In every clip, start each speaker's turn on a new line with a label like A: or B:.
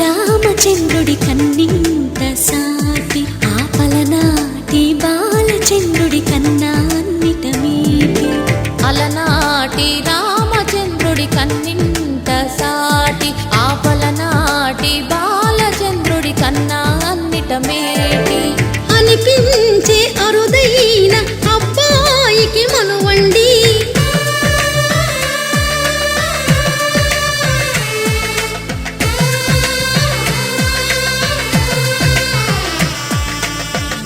A: శ్రీరామచంద్రుడి కన్నింత సాటి ఆపలనాటి బాలచంద్రుడి కన్నా అన్నిట మీటి
B: అలనాటి రామచంద్రుడి కన్నింత సాటి ఆపలనాటి బాలచంద్రుడి కన్నా అన్నిట మేటి
A: అనిపించే అరుదైన అబ్బాయికి మనువండి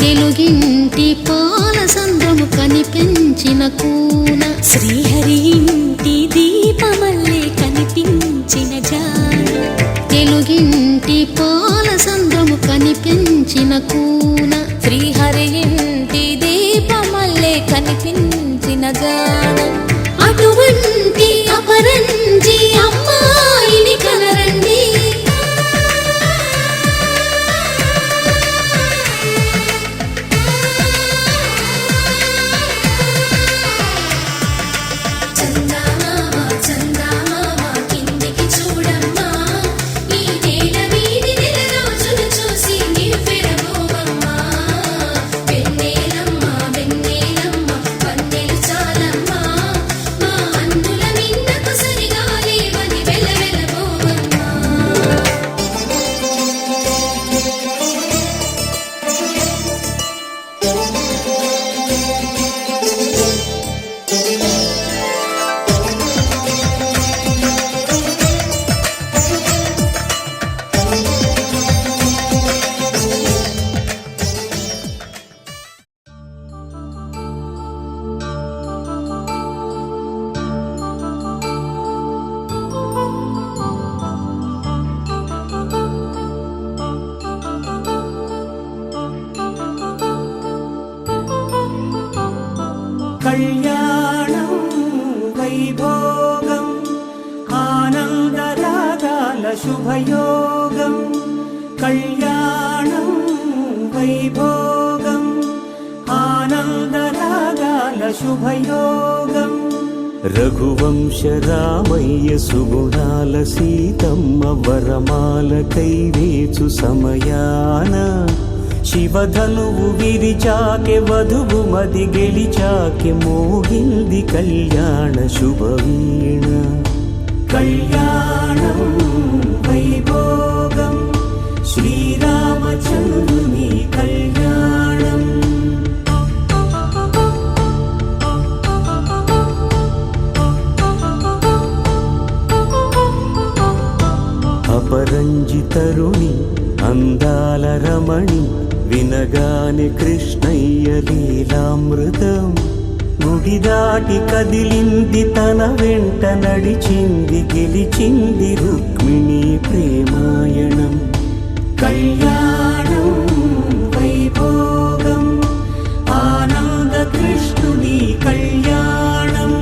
A: తెలుగింటి పాల సంద్రము కనిపించిన కూన శ్రీహరి ఇంటి దీపమల్లే కనిపించిన జాడ తెలుగింటి పాల సంద్రము కనిపించిన కూన
B: శ్రీహరి ఇంటి దీపమల్లే కనిపించిన జాడ
A: అటువంటి అపరంజి అమ్మాయిని కనరండి
C: కళ్యాణం వైభోగం ఆనందరాగాల శుభయోగం కళ్యాణం వైభోగం ఆనందరాగాల శుభయోగం రఘువంశ రామయ్య సుగుణాల సీతమ్మ వరమాల కైవేచు సమయాన శివధనువు విరిచాకె వధువు మది గెలిచాకె మోగింది కళ్యాణ శుభవీణ కళ్యాణం వైభోగం శ్రీరామచంద్రుని కళ్యాణం అపరంజి తరుణి అందాల రమణి వినగానే కృష్ణయ్య లీలామృతం గుడి దాటి కదిలింది తన వెంట నడిచింది గెలిచింది రుక్మిణి ప్రేమాయణం కళ్యాణం వైభోగం ఆనంద కృష్ణుని కళ్యాణం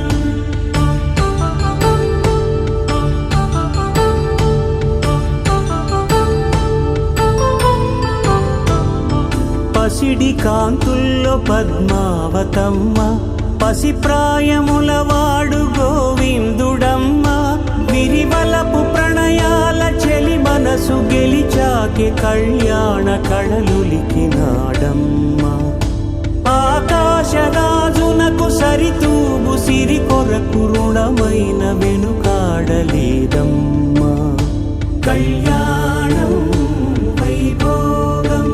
C: పసిడి కాంతుల్లో పద్మావతమ్మ పసిప్రాయముల వాడు గోవిందుడమ్మ విరివలపు ప్రణయాల చెలి మనసు గెలిచాకె కళ్యాణ కళలులికినాడమ్మ ఆకాశరాజునకు సరితూగు సిరి కొరకు రుణమైన వెనుకాడలేదమ్మ కళ్యాణం వైభోగం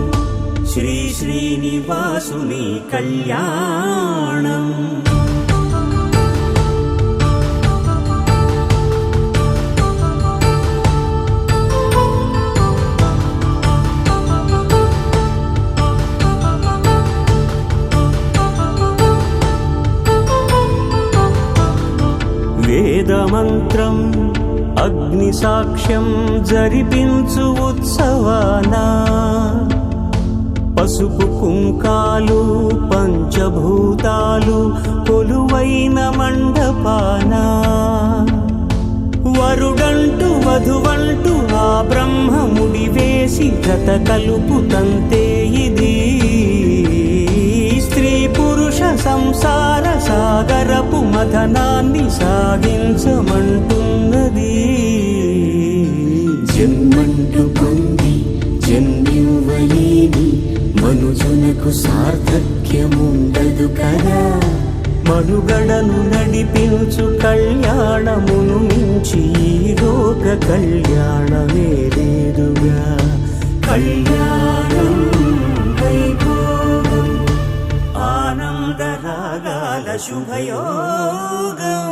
C: శ్రీ శ్రీనివాసుని కళ్యాణం వేదమంత్రం అగ్ని సాక్ష్యం జరిపించు ఉత్సవానా పసుపు కుంకాలు పంచభూతాలు కొలువైన మండపాన వరుడంటూ వధువంటూ ఆ బ్రహ్మముడి వేసి జత కలుపుతంతే ఇది స్త్రీ పురుష సంసార సాగరపు మథనాన్ని సాగించమంటున్నది జన్మంటూ మనుగడను నడిపించు కళ్యాణమును మించి ఈ లోక కళ్యాణమే లేదుగా. కళ్యాణం వైభోగం ఆనందరాగాల శుభయోగం.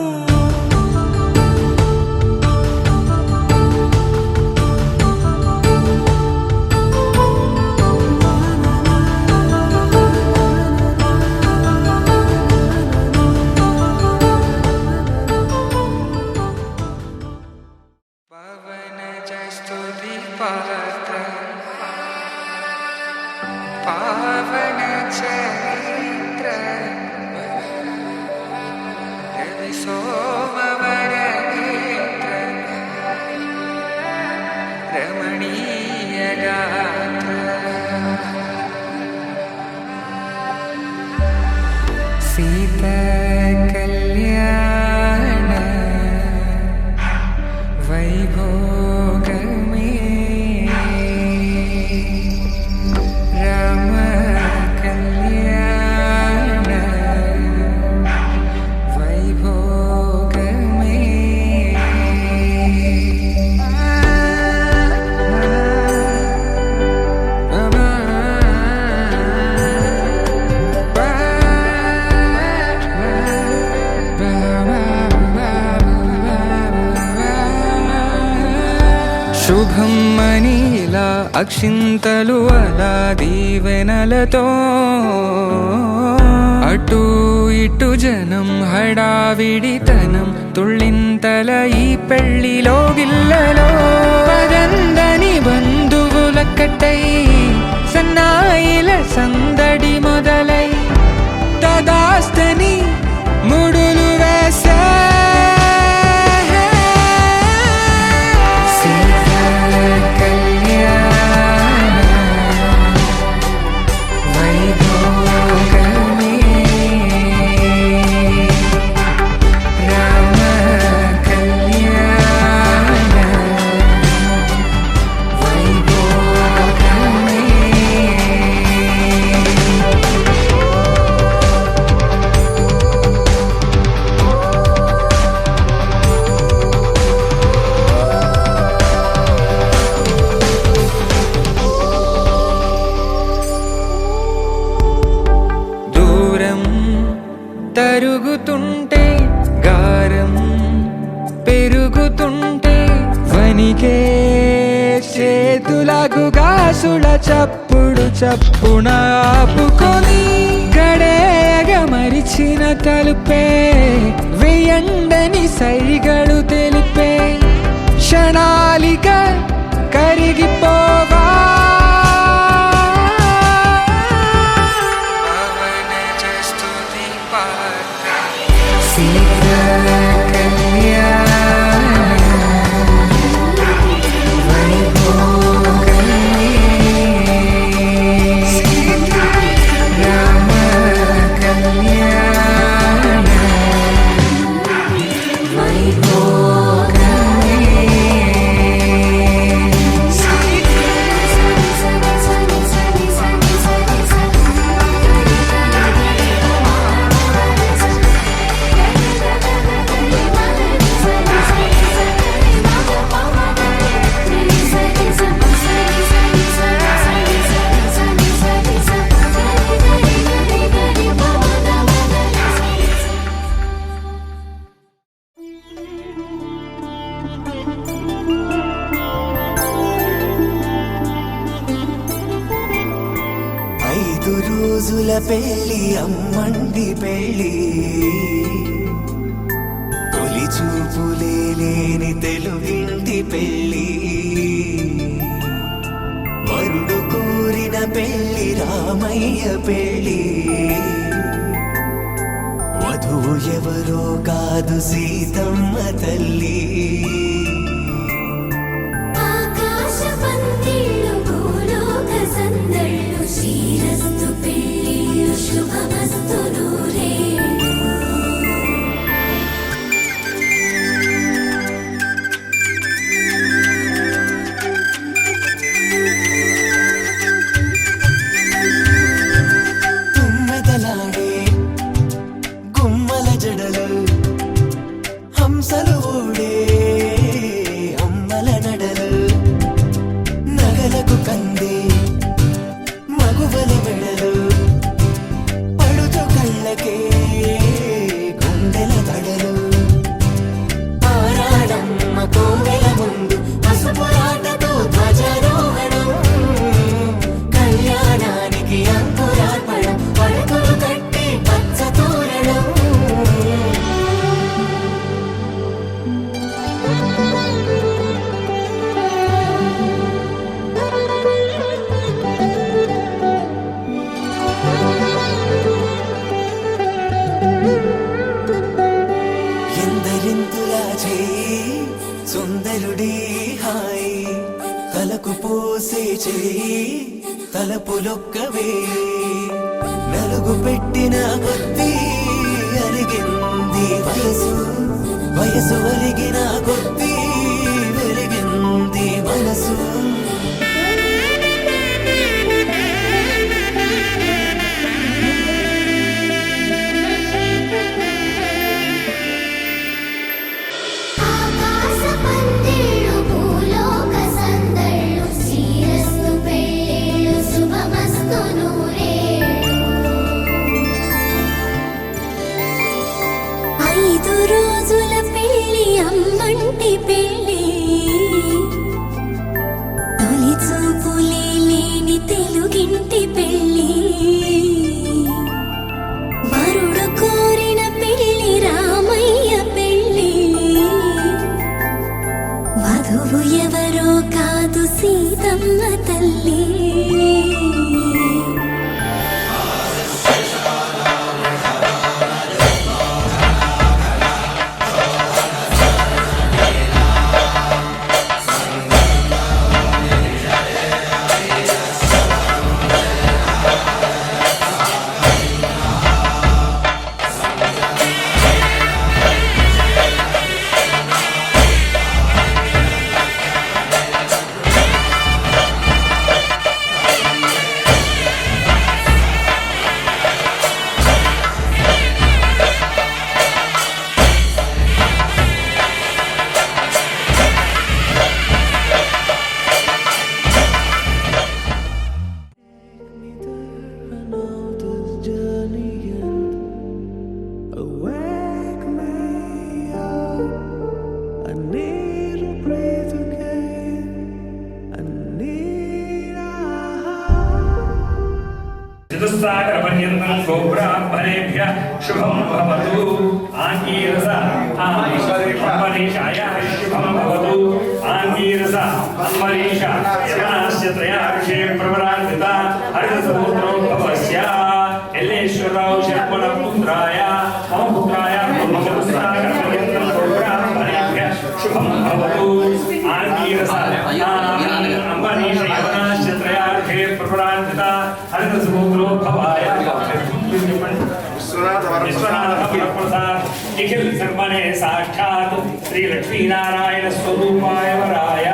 D: पावन चरित्र रवि सोमवर नेत्र रमणीय गात्र सीता कल्याण वैभोग శుభం మనీలా అక్షింతలు అలా దీవెనలతో అటు ఇటు జనం హడావిడితనం తుళ్ళింతల ఈ పెళ్లిలో గిల్లలో పదందని బంధువులక్కటై సన్నాయిల సందడి మొదలై తదాస్తని ముడులు వేసే తరుగుతుంటే గారం పెరుగుతుంటే వనికే చేతులకు గాసుల చప్పుడు చప్పున ఆపుకొని గడేగ మరిచిన తలుపే వేయండని సైగలు తెలిపే క్షణాలిక కరిగిపోవా
C: రోజుల పెళ్లి అమ్మండి పెళ్లి తొలి చూపులే లేని తెలుగింటి పెళ్లి వరుడు కోరిన పెళ్లి రామయ్య పెళ్లి వధువు ఎవరో కాదు సీతమ్మ తల్లి తోడే హాయి తలకు పోసే చేయి తలపులొక్కవే నలుగు పెట్టిన కొద్దీ అలిగింది వయసు వయసు ఒలిగిన కొద్దీ వెలిగింది మనసు
A: ఆకాశ పందిళ్ళు భూలోక సందళ్ళు శ్రీరస్తు పెళ్ళిళ్ళు శుభమస్తు నూరేళ్ళు 5 రోజుల పెళ్ళి అమ్మంటి పెళ్ళి తొలి చూపులే లేని తెలుగింటి పెళ్ళి వరుడు కోరిన పెళ్ళి రామయ్య పెళ్ళి వధువు ఎవరో కాదు సీతమ్మ తల్లి
C: Awake me up. I need to breathe again. I need
E: చతుస్సాగర పర్యంతం గోబ్రాహ్మణేభ్య శుభం భవతు ఆంగీరస అంబరీషాయ శుభం భవతు ఆంగీరస అంబరీష యవనస్య త్రయాక్షే ప్రవరాన్విత హరితసముద్రోద్భవస్య ఎల్లేశ్వరరావు శర్మణ పుత్రాయ మమ పుత్రాయ చతుస్సాగర పర్యంతం గోబ్రాహ్మణేభ్య శుభం భవతు ఆంగీరస అంబరీష యవనస్య త్రయాక్షే ప్రవరాన్విత హరితసముద్రోద్భవాయ విశ్వనాథ ప్రసాద్ నిఖిల్ శర్మణే సాక్షాత్ శ్రీ లక్ష్మీనారాయణ స్వరూపాయ వరాయ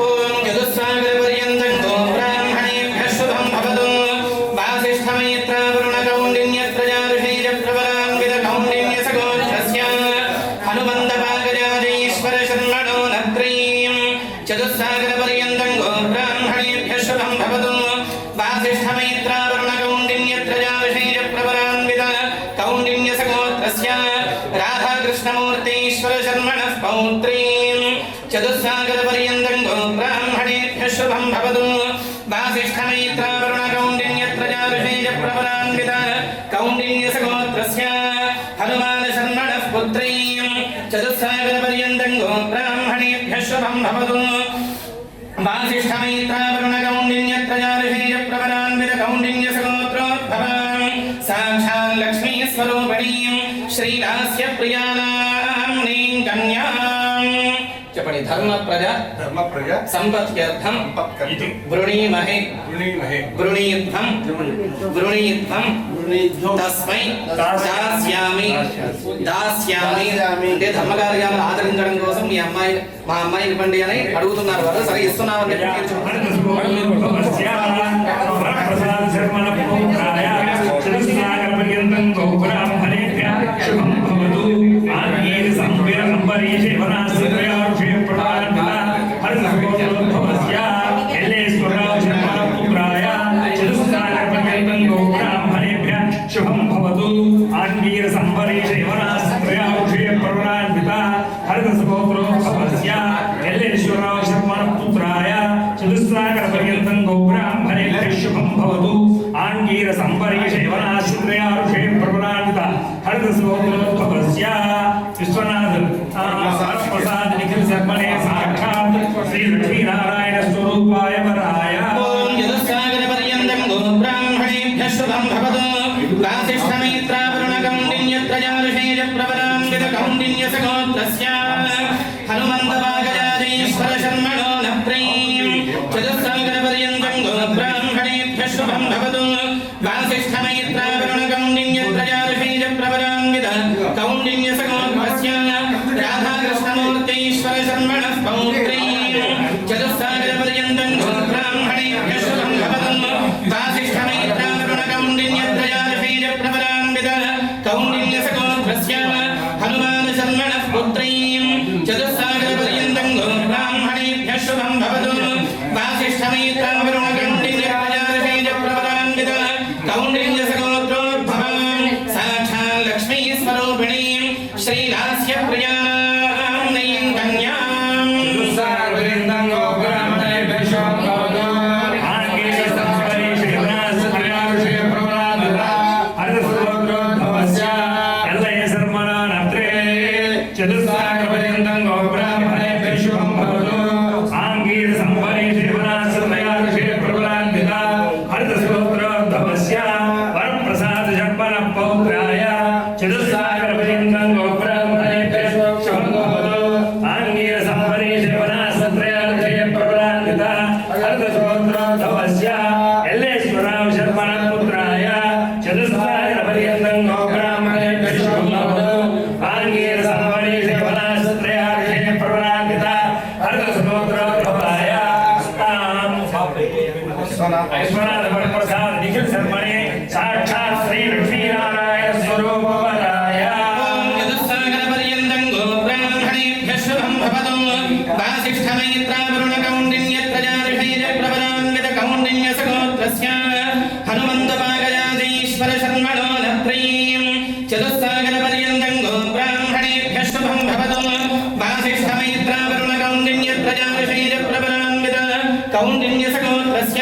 F: ఓం చతుస్సాగర పర్యంతం గోబ్రాహ్మణేభ్యః శుభం భవతు వాసిష్ఠమైత్ర వరుణ కౌండిన్య ప్రజాఋషేయ ప్రవరాన్విత కౌండిన్య సగోత్రస్య హనుమంత పాగజాజీశ్వర శర్మణో నత్రీం చతుస్సాగర పర్యంతం గోబ్రాహ్మణేభ్యః శుభం భవతు వాసిష్ఠమైత్ర వరుణ కౌండిన్య ప్రజాఋషేయ ప్రవరాన్విత కౌండిన్య సగోత్రస్య రాధాకృష్ణమూర్తీశ్వర శర్మణః పౌత్రీం చతుస్సాగర పర్యంతం గోబ్రాహ్మణేభ్యః శుభం భవతు వాసిష్ఠమైత్ర వరుణ కౌండిన్య ప్రజాఋషేయ ప్రవరాన్విత కౌండిన్య సగోత్రస్య హనుమాన్ శర్మణః పుత్రీం చతుస్సాగర పర్యంతం గోబ్రాహ్మణేభ్యః శుభం భవతు వాసిష్ఠమైత్ర వరుణ కౌండిన్య ప్రజాఋషేయ ప్రవరాన్విత కౌండిన్య సగోత్రోద్భవాం సాక్షాత్ లక్ష్మీ స్వరూపిణీం శ్రీలాస్య ప్రియానామ్నీం కన్యాం చెప్పండి ధర్మ ప్రజ సంపత్యర్థం వృణీమహే వృణీయుద్ధం తస్మై దాస్యామి అంటే ధర్మకార్యాలను ఆచరించడం కోసం మా అమ్మాయిని ఇవ్వండి అని అడుగుతున్నారు వారు సరే ఇస్తున్నామని
E: శుభం భవతు ఆంగీర సంవరీష యవనాశ్రయాక్షే ప్రవరాన్విత హరితసగోత్రోద్భవస్య ఎల్లేశ్వరరావు శర్మణ పుత్రాయ చతుస్సాగర పర్యంతం గోబ్రాహ్మణేభ్యః శుభం భవతు ఆంగీర సంవరీష యవనాశ్రయాక్షే ప్రవరాన్విత హరితసగోత్రోద్భవస్య విశ్వనాథ్ ప్రసాద్ నిఖిల్ శర్మణే సాక్షాత్ శ్రీ లక్ష్మీనారాయణ స్వరూపాయ వరాయ
F: ఓం చతుస్సాగర పర్యంతం గోబ్రాహ్మణేభ్యః శుభం భవతు వాసిష్ఠమైత్ర వరుణ కౌండిన్య ప్రజాఋషేయ ప్రవరాన్విత కౌండిన్య సగోత్రస్య హనుమంత పాగజాజీశ్వర ईश्वर शर्मणो न प्रेम चतुस्सागरपर्यन्तं गोब्राह्मणेभ्यः शुभं भवतु वासिष्ठमैत्रावरुणकौण्डिन्यत्रजार्षैजप्रवरान्वित कौण्डिन्यसगोत्पस्य राधाकृष्णमूर्तैश्वर शर्मणः पौत्रीं चतुस्सागरपर्यन्तं गोब्राह्मणेभ्यः शुभं भवतु वासिष्ठमैत्रावरुणकौण्डिन्यत्रजार्षैजप्रवरान्वित कौण्डिन्यसगोत्पस्य हनुमान शर्मणः पुत्रीं चतुस्सागरपर्यन्तं गोब्राह्मणेभ्यः शुभं भवतु वासिष्ठमैत्रावरुणकौण्डिन्यत्रजार्षैजप्रवरान्वित कौण्डिन्यसगोत्रोद्भवां साक्षात् लक्ष्मीस्वरूपिणीं श्रीलास्यप्रियां नयीं कन्यां
E: चतुस्सागरपर्यन्तं गोब्राह्मणेभ्यः शुभं भवतु आङ्गीरसंस्मरे श्रीनाथप्रयार्षयप्रवरान्वित हरसुरोद्भवस्य एल्लय शर्मणो नत्रे चतुस्सागरपर्यन्तं गोब्राह्मणेभ्यः शुभं भवतु आङ्गीरसंस्मरे श्रीनाथप्रयार्षयप्रवरान्वित हरसुरोद्भवस्य वरप्रसादजन्मनः पौत्राय चतुस्सागरपर्यन्तं गोब्राह्मणेभ्यः शुभं भवतु आङ्गीरसंस्मरे श्रीनाथप्रयार्षयप्रवरान्वित हरसुरोद्भवस्य एल्लेश्वराव शर्मणः पुत्राय चतुस्सागरपर्यन्तं गोब्राह्मणेभ्यः शुभं भवतु आङ्गीरसंस्मरे श्रीनाथप्रयार्षयप्रवरान्वित हरसुरोद्भवाय विश्वनाथ वरप्रसाद निखिल शर्मणे साक्षात् श्री लक्ष्मीनारायण स्वरूपवराय
F: चतुस्सागरपर्यन्तं गोब्राह्मणेभ्यः शुभं भवतु वासिष्ठमैत्रावरुणकौण्डिन्यत्रजार्षैजप्रवरान्वित कौण्डिन्यसगोत्रस्य हनुमन्तपाकजातीश्वर शर्मणो न प्रीं चतुस्सागरपर्यन्तं गोब्राह्मणेभ्यः शुभं भवतु वासिष्ठमैत्रावरुणकौण्डिन्यत्रजार्षैजप्रवरान्वित कौण्डिन्यसगोत्रस्य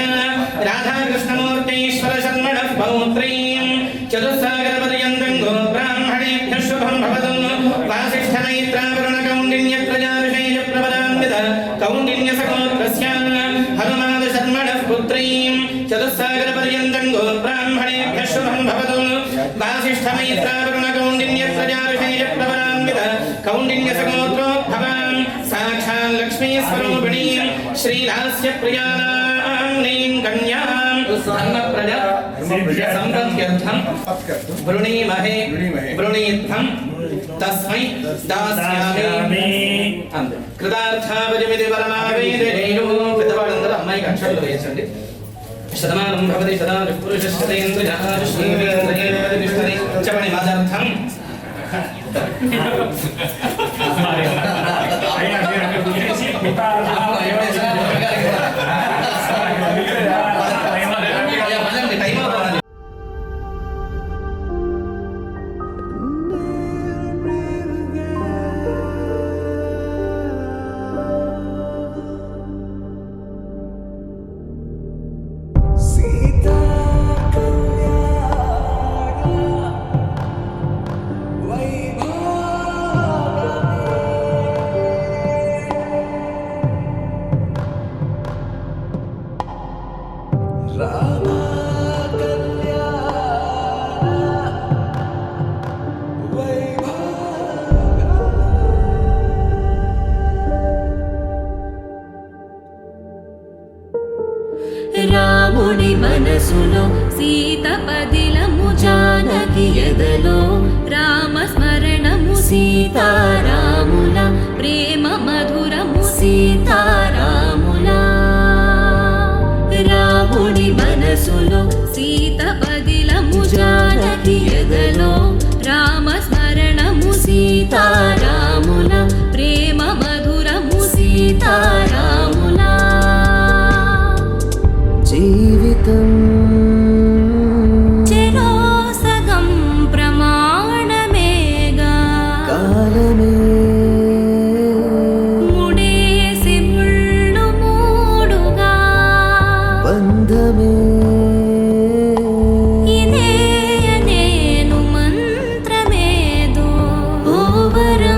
F: राधाकृष्णमूर्तैश्वर शर्मणः पौत्रीं चतुस्सागरपर्यन्तं गोब्राह्मणेभ्यः शुभं भवतु वासिष्ठमैत्रावरुणकौण्डिन्यत्रजार्षैजप्रवरान्वित कौण्डिन्यसगोत्रस्य हनुमान शर्मणः पुत्रीं चतुस्सागरपर्यन्तं गोब्राह्मणेभ्यः शुभं भवतु वासिष्ठमैत्रावरुणकौण्डिन्यत्रजार्षैजप्रवरान्वित कौण्डिन्यसगोत्रोद्भवां साक्षात् लक्ष्मीस्वरूपिणीं श्रीलास्यप्रियां नयीं कन्यां अन्नप्रजा संप्रत्यर्थं वृणीमहे वृणीत्थं तस्मै दास्यामि అంతే కృతార్థావజమితి పరమావేదనేయో పెద్దవాళ్ళందరూ అమ్మాయికి అక్షరాలు వేయండి శతమానం భవతి శతాయు పురుష శతేంద్రియాయుః శ్రీవేంద్రియేంద్రియతిష్టతి చెప్పండి మాదార్థం టైం అవుతుంది
C: सीता कल्याण वैभोगमे रामा कल्याण वैभोगमे
A: రాముని మనసులో సీత పదిలము జానకి ఎదలో రామస్మరణము సీతారాముల ప్రేమ మధురము సీతారాముల రాముని మనసులో సీత పదిలము జానకి ఎదలో రామస్మరణము సీతారాముల ప్రేమ మధురము సీతారాముల
C: జీవితం
A: చెరో సగం ప్రమాణమేగా
C: కాలమే
A: ముడేసి ముళ్ళు మూడుగా
C: బంధమే
A: ఇదే నేను మంత్రమేదో ఓవరా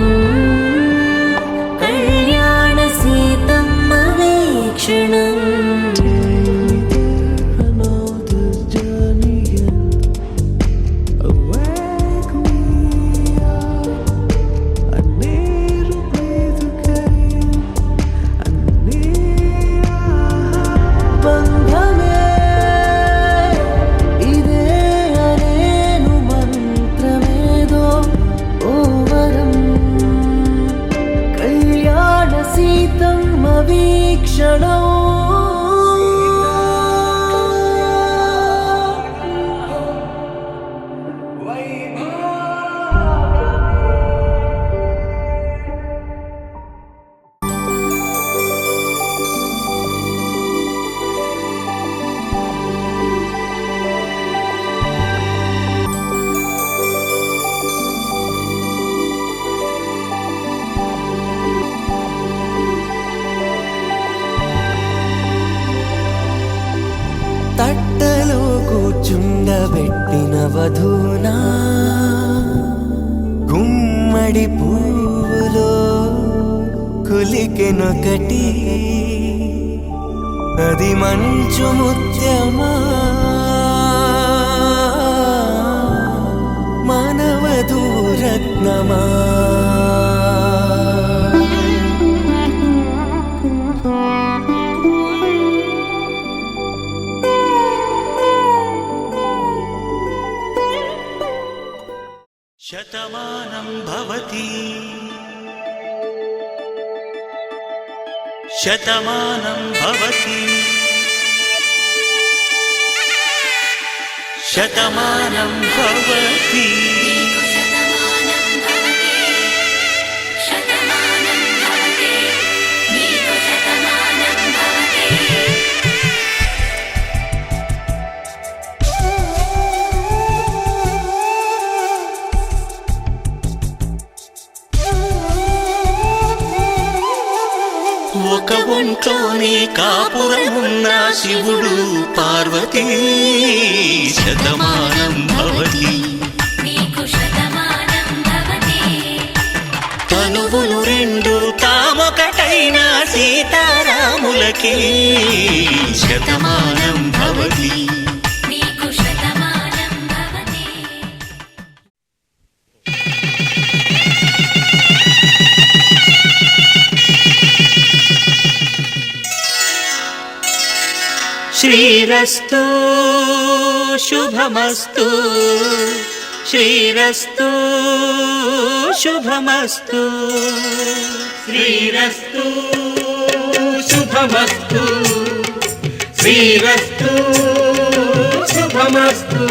C: క్షణం తట్టలో కూర్చుండబెట్టిన వధూనా గుమ్మడి పువ్వులో కులికెనొకటి అది మంచు ముత్యమా మానవధూరత్నమా
G: శతమానం భవతి శతమానం భవతి శతమానం భవతి
A: శతమానం భవతే శతమానం భవతే నీకు శతమానం భవతే
G: ఒక ఒంట్లోనే కాపురమున్న శివుడు పార్వతీ శతమానం భవతి
A: నీకు శతమానం భవతే
G: తనువులు రెండు తామొకటైన సీతారాములకి శతమానం భవతి
A: నీకు శతమానం భవతే
G: శ్రీరస్తు శుభమస్తు శ్రీరస్తు శుభమస్తు శ్రీరస్తు శుభమస్తు శ్రీరస్తు శుభమస్తు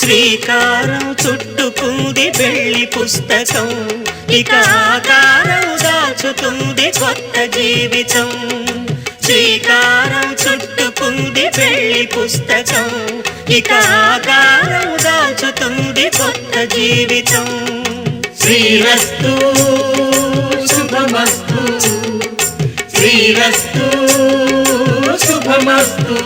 G: శ్రీకారం చుట్టుకుంది పెళ్లి పుస్తకం ఇక ఆకారం దాచుతుంది కొత్త జీవితం శ్రీకారం చుట్టుకుంది పెళ్లి పుస్తకం ఇక ఆకారం దాచుతుంది కొత్త జీవితం శ్రీరస్తు శుభమస్తు శ్రీరస్తు శుభమస్తు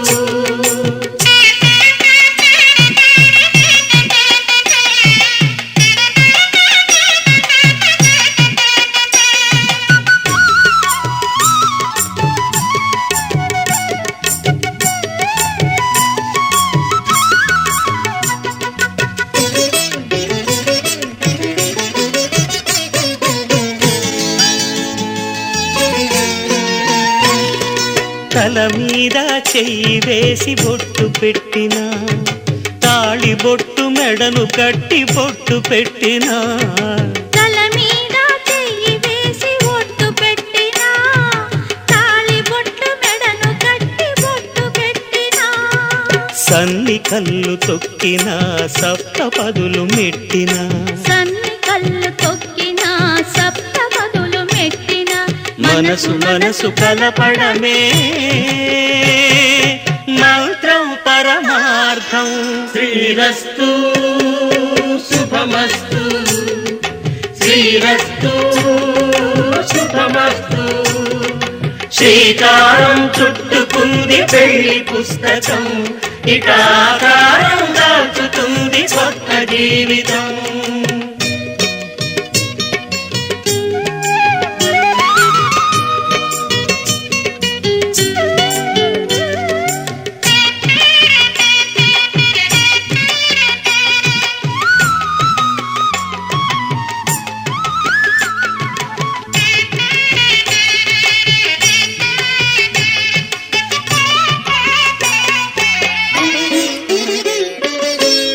G: తల మీద చెయ్యి వేసి బొట్టు పెట్టిన తాళి బొట్టు మెడను కట్టి బొట్టు పెట్టిన
B: తల మీద చెయ్యి వేసి ఒట్టు పెట్టినా తాళి బొట్టు మెడను కట్టి బొట్టు పెట్టినా
G: సన్ని కళ్ళు తొక్కిన సప్త పదులు మెట్టిన
B: సన్ని కళ్ళు తొక్కినా సప్త పదులు మెట్టినా
G: మనసు మనసు కలపడమే మంత్రం పరమార్థం శ్రీరస్తు శుభమస్తు శ్రీరస్తు శుభమస్తు శ్రీకారం చుట్టుకుంది పెళ్లి పుస్తకం ఇక ఆకారం దాచుతుంది కొత్త జీవితం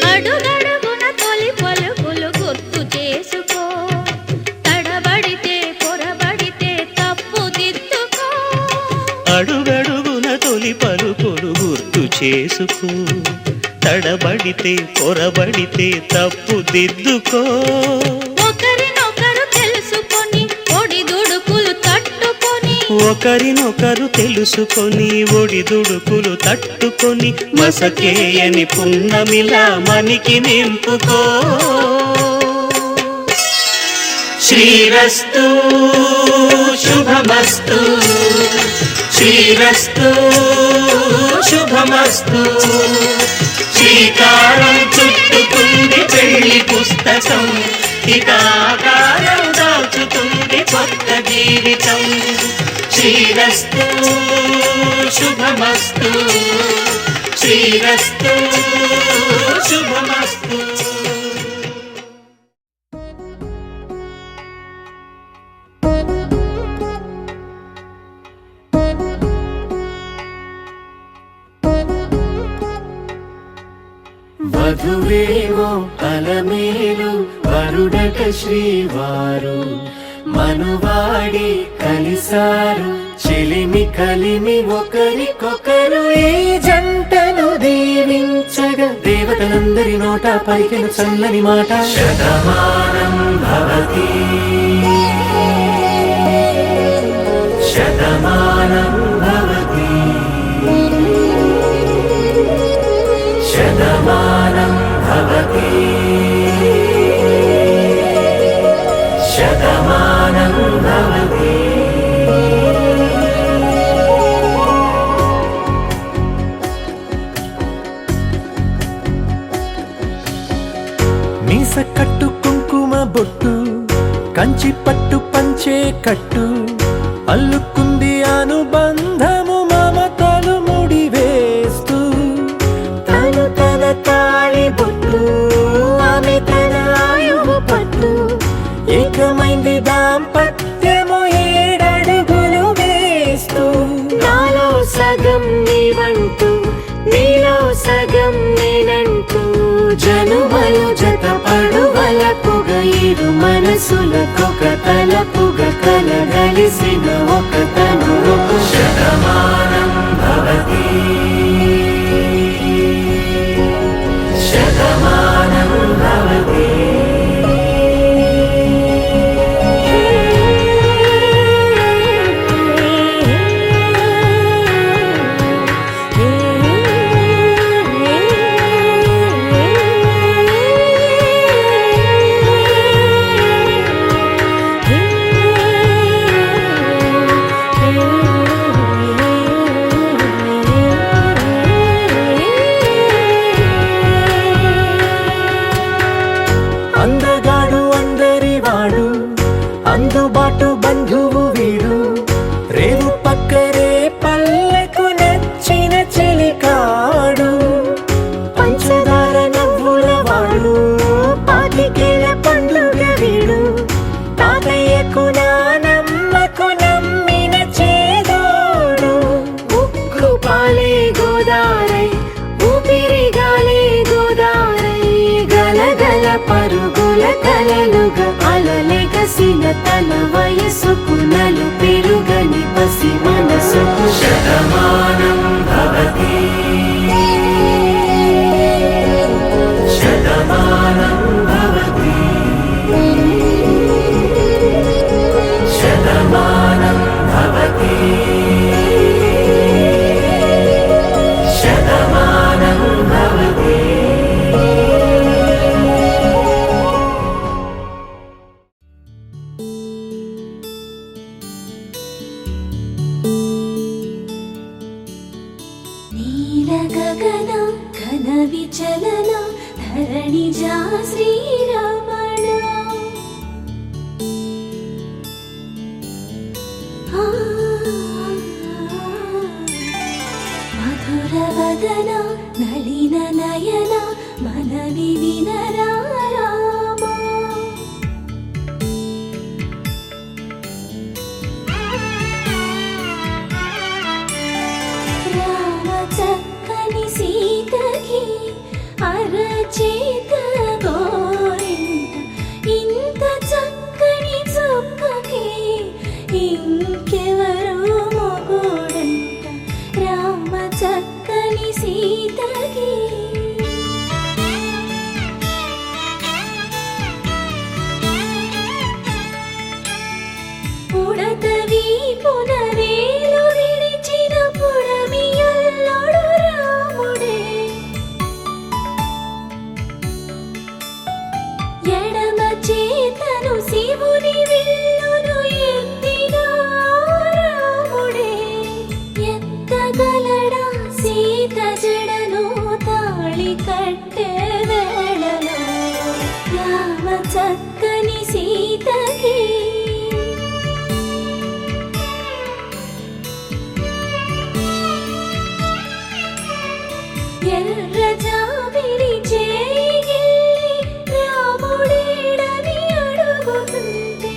B: అడుగడుగున తొలి పలుకులు
G: అడుగడుగున తొలి పలుకులు గుర్తు చేసుకో, తడబడితే పొరబడితే తప్పు దిద్దుకో.
B: ఒకరినొకరు తెలుసుకొని ఒడిదుడుకులు తట్టుకొని,
G: ఒకరినొకరు తెలుసుకొని ఒడిదుడుకులు తట్టుకొని, మసకేయని పున్నమిలా మనికి నింపుకో. శ్రీరస్తు శుభమస్తు, శ్రీరస్తు శుభమస్తు. శ్రీకారం చుట్టుకుంది పెళ్లి పుస్తకం, ఇక ఆకారం దాచుతుంది కొత్త జీవితం. శ్రీరస్తు శుభమస్తు, శ్రీరస్తు శుభమస్తు.
C: వధువేమో అలమేలు వరుడట శ్రీవారు, మనువాడి కలిసారు చెలిమి కలిమి ఒకరికొకరు. ఈ జంటను దీవించగా దేవతలందరి నోట పలికిన చల్లని మాట. శతమానం భవతి శతమానం భవతి శతమానం భవతి శతమానం భవతి. మీస కట్టు కుంకుమ బొట్టు కంచి పట్టు పంచే కట్టు, అల్లుకుంది అనుబంధము మమతలు ముడివేస్తూ. తను తన తాళి బొట్టు ఆమె తన ఆయువు పట్టు, ఏకమైంది దాంపత్యము 7 అడుగులు వేస్తూ. నాలో సగం నీవంటూ నీలో సగం నేనంటూ, జనుమలు జత పడువలపుగ ఇరు మనసులకొక తలపుగ కలగలిసిన ఒక తను. శతమానం భవతి శతమానం భవతి. అందగాడు అందరి వాడు, అందుబాటు బంధువు వీడు, రేవు పక్కరే పల్లెకు నచ్చిన చెలికాడు. పంచదార నవ్వుల వాడు, పాతికేల పండుగ వీడు, తాతయ్యకు నానమ్మకు నమ్మిన చేదోడు. ఉక్కు పాలే గోదారై ఊపిరిగాలే గోదారై, గలగల పరుగుల కలలుగా అలలెగసిన తన వయసుకు నలు పెరుగని పసి మనసుకు. శతమానం భవతి శతమానం భవతి శతమానం భవతి శతమానం భవతి.
A: నీల గగన ఘన విచలన ధరణిజా శ్రీరమణ. మధుర వదన నళిన నయన మనవి వినరా రామా. రామ చక్కని సీతకి అరచేత గోరింట, ఇంత చక్కని చుక్కకి ఇంకెవరు మొగుడంట. ఎర్ర జాబిలి చేయి రాముడేడని అడుగుతుంటే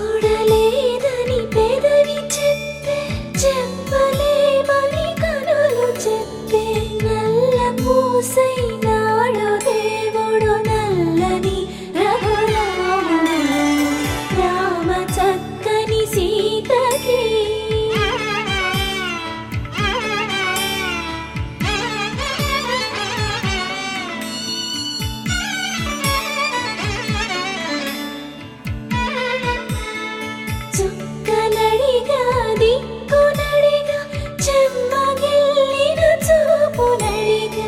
A: చూడలేదని పెదవి చెప్పే చెప్పలేమని కనులు చెప్పే నల్ల పూసైనాడు దేవుడు నల్లని రఘురాముడు రామ చక్కని సీతకి చుక్కనడిగా దిక్కునడిగా చెమ్మగిల్లిన చూపునడిగా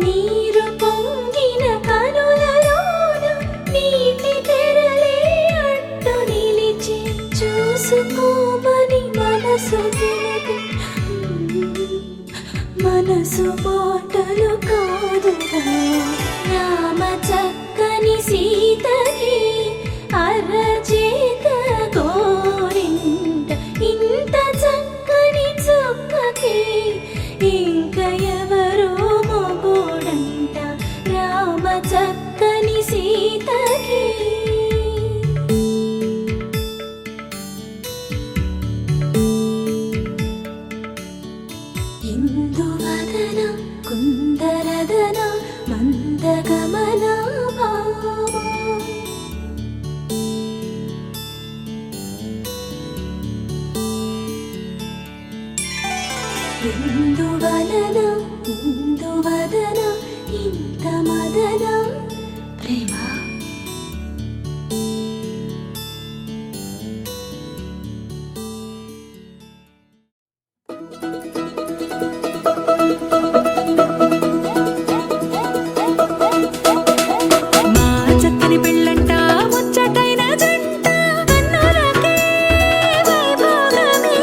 A: నీరు పొంగిన కనులలోన నీటి తెరలే అడ్డు నిలిచి చూసుకోమని మనసు తెలిపి మనసు మాటలు కాదుగా రామ చక్కని సీతకి అరచేత గోరింట ఇంత చక్కని చుక్కకి ఇంక ఎవరో మొగుడంట రామ చక్కని సీతకి ఇందువదన కుందరదన మందగమన భామా ఇందువలన ఇందువదన ఇంత మదన ప్రేమ మా చక్కని పెళ్ళంట ముచ్చటైన జంట కన్నులకే వైభోగమే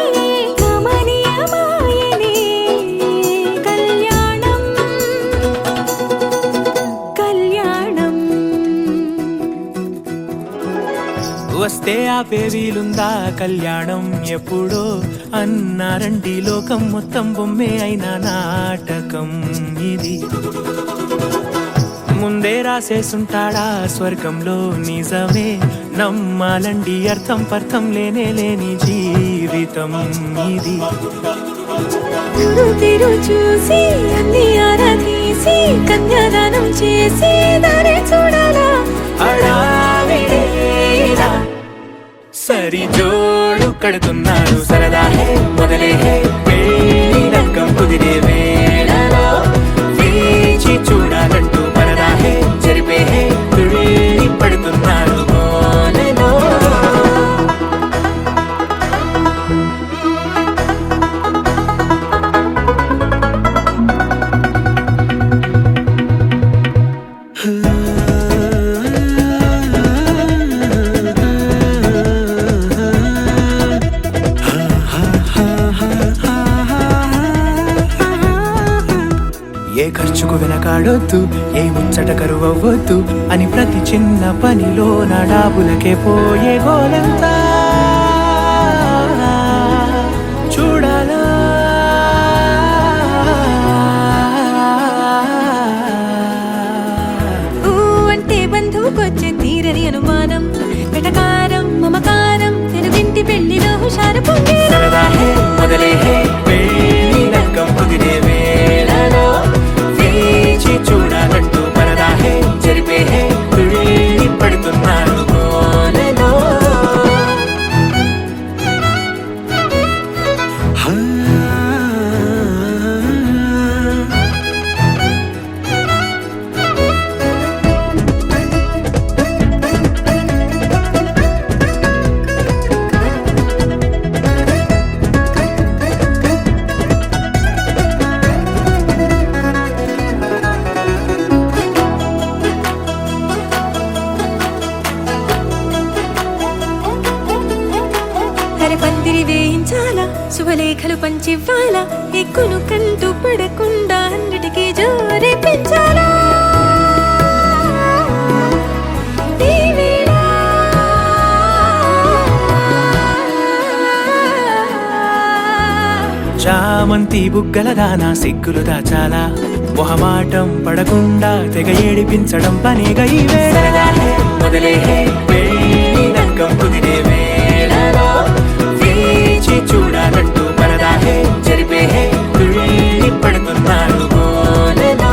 A: కమనీయమాయనే కళ్యాణం కళ్యాణం
C: వస్తే ఆపే వీలుందా కళ్యాణం ఎప్పుడో అన్నారండి లోకం మొత్తం బొమ్మే అయిన నాటకం ఇది ముందే రాసేసుంటాడా స్వర్గంలో నిజమే నమ్మాలండి అర్థం పర్థం లేనే లేని జీవితం ఇది
A: తిరు చూసి అన్ని ఆరాధీసి కన్యాదానం చేసి దారి చూడాలా
C: హడావిడేలా సరి జోడు కడుతున్నారు సరదా హే మొదలే హే పెళ్లి లగ్గం కుదిరే వేళలో వేచి చూడాలంటూ పరదా హే జరిపే హే తుళ్ళి పడుతున్నారు కోనెలో ఏ ఖర్చుకు వెనకాడొద్దు ఏ ముచ్చట కరువవ్వొద్దు అని ప్రతి చిన్న పనిలో నా డాబులకే పోయే గోలంతా చూడాలా
A: ఊ అంటే బంధువుకొచ్చే తీరని అనుమానం వెటకారం మమకారం తెలుగింటి పెళ్లిలో హుషారు పొంగే
C: సరదా హే మొదలే హే పెళ్లి లగ్గం కుదిరే వేళలో వేచి చూడాలంటూ పరదా హే జరిపే హే తుళ్ళి పడుతున్నారు కోనెలో
A: పందిరి వేయించాలా శుభలేఖలు పంచివ్వాలా ఎక్కును కంటూ పడకుండా అన్నిటికీ జోరే పెంచాలా ఈ వేళ
C: చామంతి బుగ్గల దానా సిగ్గులు దాచాలా మొహమాటం పడకుండా తెగ ఏడిపించడం పనిగా ఈ వేళ మొదలే పెళ్ళి నక్కం కుదిరే వేళలో వేచి చూడాలంటూ పరదాహే జరిపే తుళ్ళి పడుతున్నాడు గోలలో.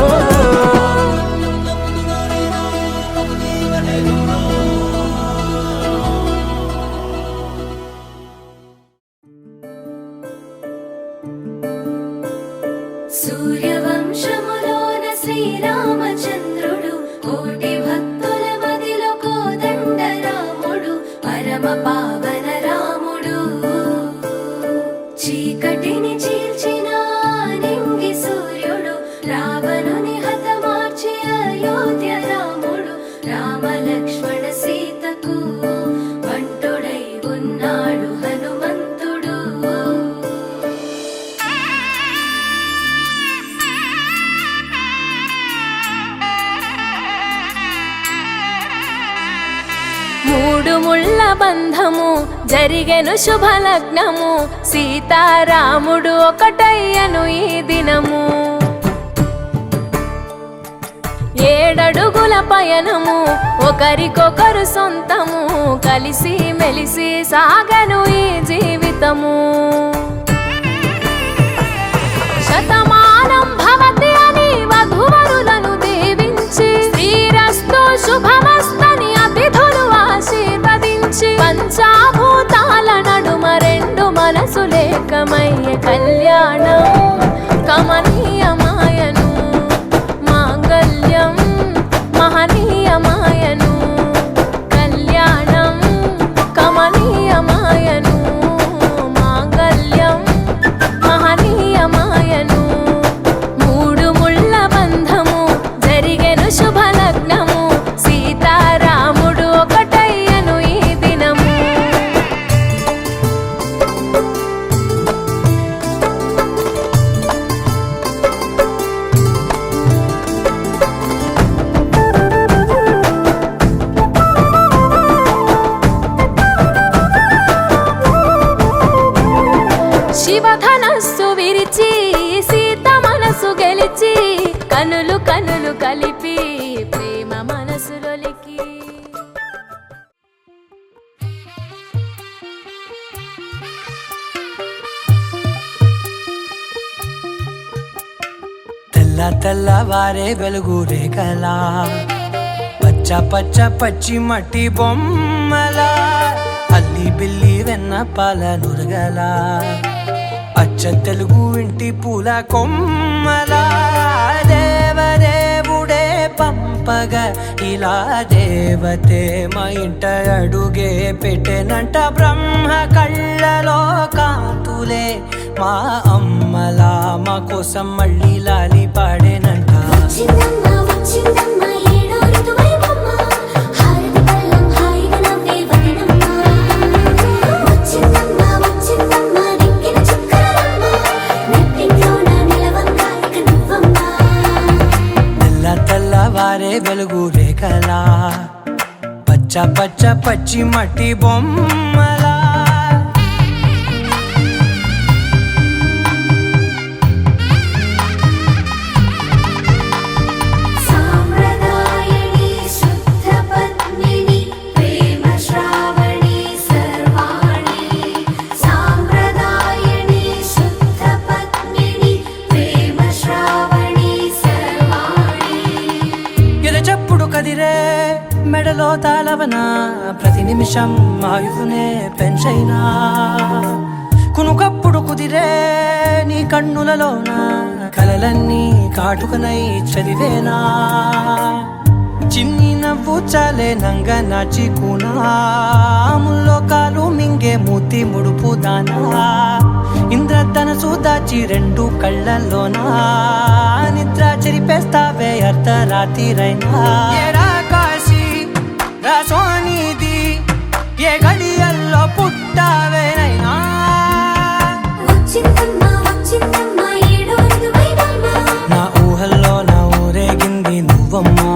A: సూర్యవంశములోన శ్రీరామచంద్రుడు కోటి భక్తుల మదిలో కోదండ రాముడు పరమ పావన రాముడు చీకటిని చీల్చిన నింగి సూర్యుడు రావణుని హతమార్చి అయోధ్య రాముడు రామ లక్ష్మణ సీతకు బంటుడై ఉన్నాడు హనుమంతుడు. మూడు ముళ్ళ బంధము జరిగెను శుభలగ్నము సీతారాముడు ఒకటయ్యను ఈ దినము. 7 అడుగుల పయనము ఒకరికొకరు సొంతము కలిసి మెలిసి సాగను ఈ జీవితము. శతమానం భవతి అని వధువరులను దీవించి శ్రీరస్తు శుభమస్తని అతిథులు ఆశీర్వదించి పంచాభూతాల నడుమ 2 మనసులేకమయ్య కళ్యాణం కమనీయమాయను మాంగళ్యం మహనీయమాయను కళ్యాణం కమనీయమాయను మాంగళ్యం మహనీయమాయను. 3 ముళ్ళ బంధము జరిగెను శుభలగ్నము సీతారాముడు ఒకటయ్యను ఈ దినము. శివధనస్సు విరిచి సీత మనసు గెలిచి కనులు కనులు కలిపి ప్రేమ మనసులొలికి.
C: తెల్ల తెల్లవారే వెలుగు రేఖలా పచ్చ పచ్చ పచ్చి మట్టి బొమ్మలా అల్లి బిల్లి వెన్న పాల నురగలా అచ్చ తెలుగు ఇంటి పూల కొమ్మలా దేవదేవుడే పంపగా ఇలా దేవతే మా ఇంట అడుగే పెట్టెనంట బ్రహ్మ కళ్ళలో కాంతులే మా అమ్మలా మా కోసం మళ్ళీ లాలి పాడేనంట. తెల్లవారే వెలుగు రేఖలా పచ్చ పచ్చ పచ్చి మట్టి బొమ్మలా.
A: సాంప్రదాయని శుద్ధ పద్మిని ప్రేమ శ్రావణి సర్వాణి సాంప్రదాయని శుద్ధ పద్మిని ప్రేమ శ్రావణి సర్వాణి.
C: ఎరచప్పుడు కదిరే మెడలో తాళవన ప్రతి నిమిషం ఆయువునే పెంచైనా కునుకప్పుడు కుదిరే నీ కన్నులలోన కలలన్నీ కాటుకనై చదివేనా చిన్ని నవ్వు చాలే నంగ నాచి కూనాముల్లో కాలు మింగే మూతి ముడుపు దానా ఇంద్రధనసు దాచి 2 కళ్ళల్లోనా నిద్ర చెరిపేస్తావే అర్ధరాత్రిరైనా. ఏరా కాశీ రాసోనిది ఏ గడియల్లో పుట్టావేనైనా నా ఊహల్లో నా ఊరేగింది నువ్వమ్మా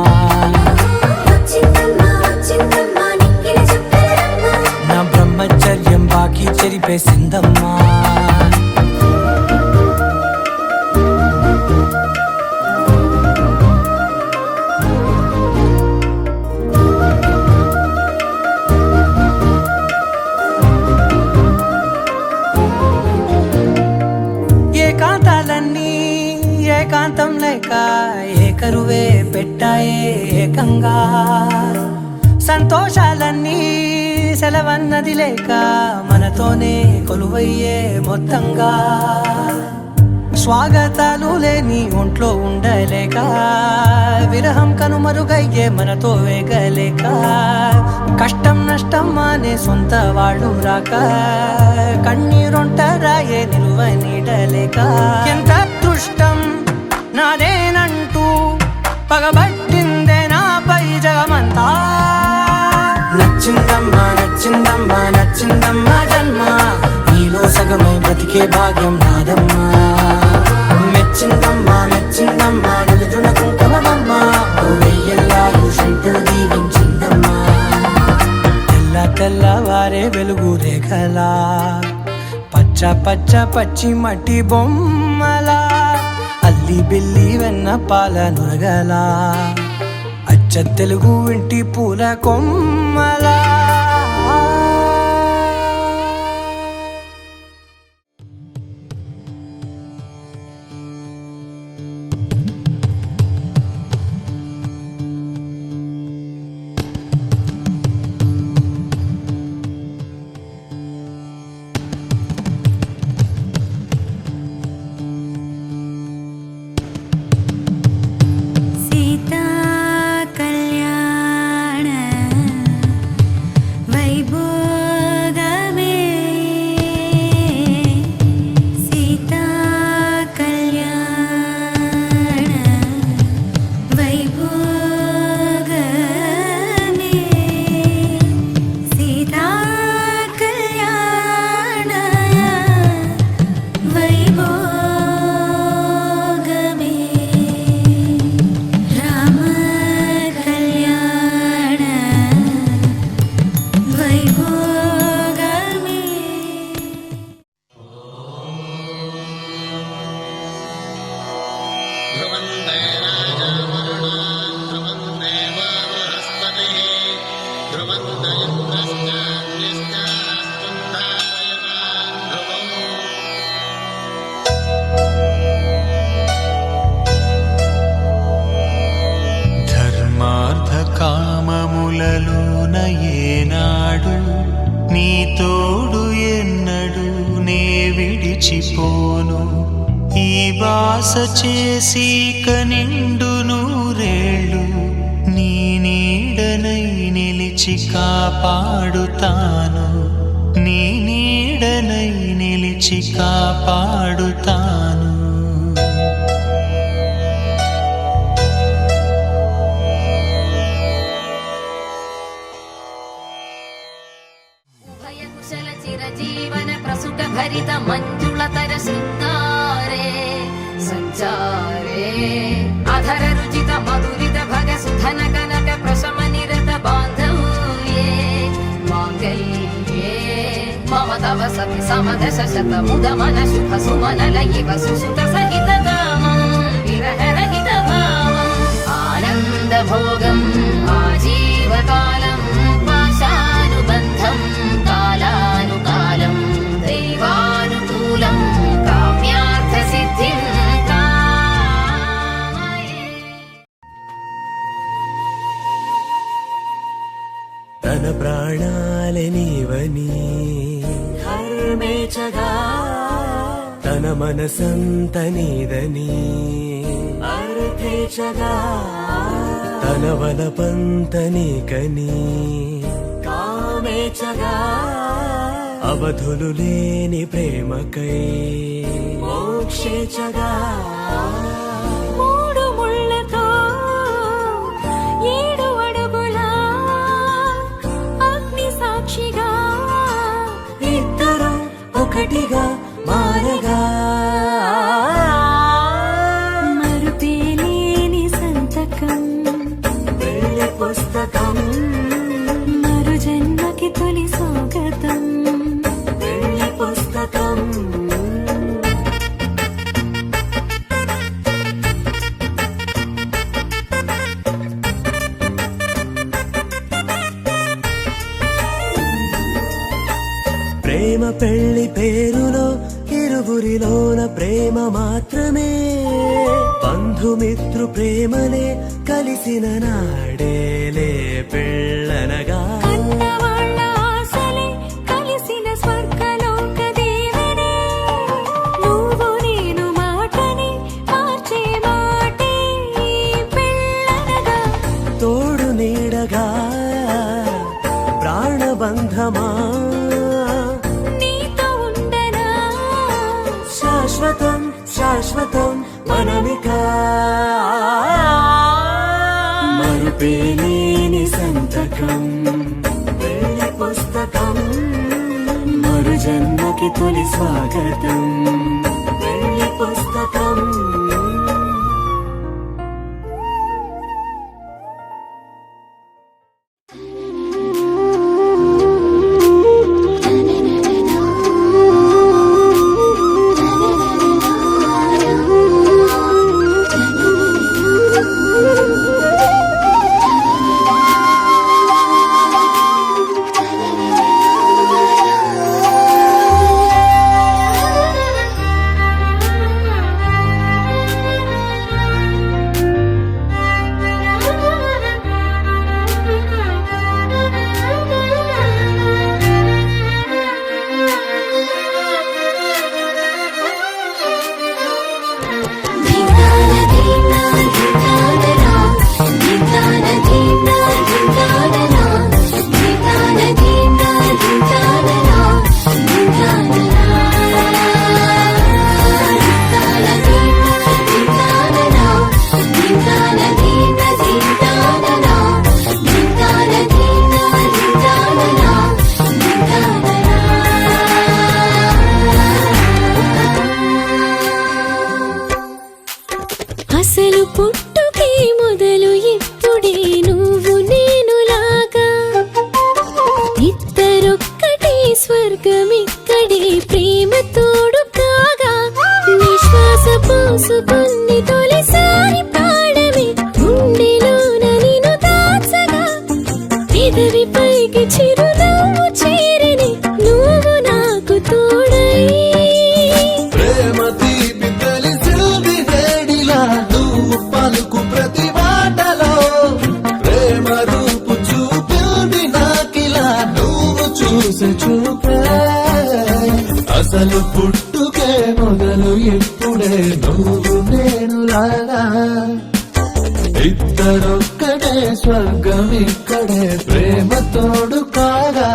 C: నా బ్రహ్మచర్యం బాకీ చెరిపేసిందమ్మా. సొంతంగా సంతోషాలన్నీ సెలవన్నది లేక మనతోనే కొలువయ్యే మొత్తంగా స్వాగతాలు లేని ఒంట్లో ఉండలేక విరహం కనుమరుగయ్యే మనతో వేగలేక కష్టం నష్టం అనే సొంత వాళ్ళు రాక కన్నీరొంటరాయే నిలువ నీడలేక ఎంత అదృష్టం నాదేనంటూ పగబట్టిందే నాపై జగమంతా నచ్చిందమ్మా నచ్చిందమ్మా నచ్చిందమ్మా జన్మ నీలో సగమై బ్రతికే భాగ్యం నాదమ్మా మెచ్చిందమ్మా మెచ్చిందమ్మా నిలుచున కుంకుమమ్మా వెయ్యల్లాలు శంకులు దీవించిందమ్మా తెల్ల తెల్లవారే వెలుగు రేఖలా పచ్చ పచ్చ పచ్చి మట్టి బొమ్మలా అల్లి బిల్లి వెన్న పాల నురగలా అచ్చ తెలుగు ఇంటి పూల కొమ్మలా
A: సీతా కళ్యాణ వైభోగమే సీతా కళ్యాణ వైభోగమే సీతా కళ్యాణ వైభోగమే రామ కళ్యాణ వైభోగమే
H: ధర్మార్థ కామములలోన ఏనాడు నీ తోడు ఎన్నడు నే విడిచిపోను ఈ బాస చేసి కనిండు నూరేళ్ళు నీ నీడనై నిలిచి కాపాడుతాను నీ నీడనై నిలిచి కాపాడుతాను
A: ఉభయ కుశల చిరజీవన ప్రసుక భరిత మంజుళతర శృంగారే సంచారే అధర రుచిత మధురిత భగ సుధన కనక ప్రశమ నిరత బాంధవ్యే మాంగళ్యే మమ తవ సతి సమదశ శత ముదమన శుభ సుమనల ఇవ సుసుత సహిత కామం విరహ రహిత భావం ఆనంద భోగం ఆజీవకాలం పాశానుబంధం కాలానుకాలం దైవానుకూలం కామ్యార్థ సిద్ధిం కామయే
C: తన ప్రాణాలే నీవని హర్మేచగా తన మనసంత నీదని అర్థేచగా తన వలపంత నీకని కామేచగా అవధులు లేని ప్రేమకై మోక్షేచగా
A: మూడు ముళ్ళతో ఏడు అడుగుల అగ్ని సాక్షిగా
C: ఇద్దరు ఒకటిగా మారగా
A: మరుపేలేని సంతకం
C: వెళ్ళి పుస్తకం
A: మరు జన్మకి తొలి స్వాగతం
C: వెళ్ళి పుస్తకం ప్రేమ పెళ్లి పేరులో ఇరువురిలోన ప్రేమ మాత్రమే బంధుమిత్రు ప్రేమలే కలిసిన నాడేలే పెళ్ళనగా
A: కన్నవాళ్ళ ఆశలే కలిసిన స్వర్గలోక దీవెనే నువ్వు నేను మాటని మార్చే మాటే పెళ్ళనగా
C: తోడు నీడగా ప్రాణబంధమా
A: నీతో ఉండనా
C: శాశ్వతం శాశ్వతం మనమికా మరుపేలేని సంతకం పెళ్లి పుస్తకం మరు జన్మకి తొలి స్వాగతం పెళ్లి పుస్తకం
A: అసలు పుట్టుకే మొదలు ఇప్పుడే నువ్వు నేనులాగా ఇద్దరొక్కటే స్వర్గం ఇక్కడే ప్రేమ తోడు కాగా నిశ్వాస పోసుకుని తొలిసారి పాడమే గుండెలోన నిన్ను దాచగా పెదవి పైకి చిరునవ్వు చేరని నువ్వు నాకు తోడై
C: ప్రేమ తీపి తెలిసింది వేడిలా నువ్వు పలుకు ప్రతి మాటలో ప్రేమ రూపు చూపింది నాకిలా నువ్వు చూసి చూపే అసలు పుట్టుకే మొదలు ఇప్పుడే నువ్వు నేనులాగా ఇద్దరొక్కడే స్వర్గం ఇక్కడే ప్రేమ తోడు కాగా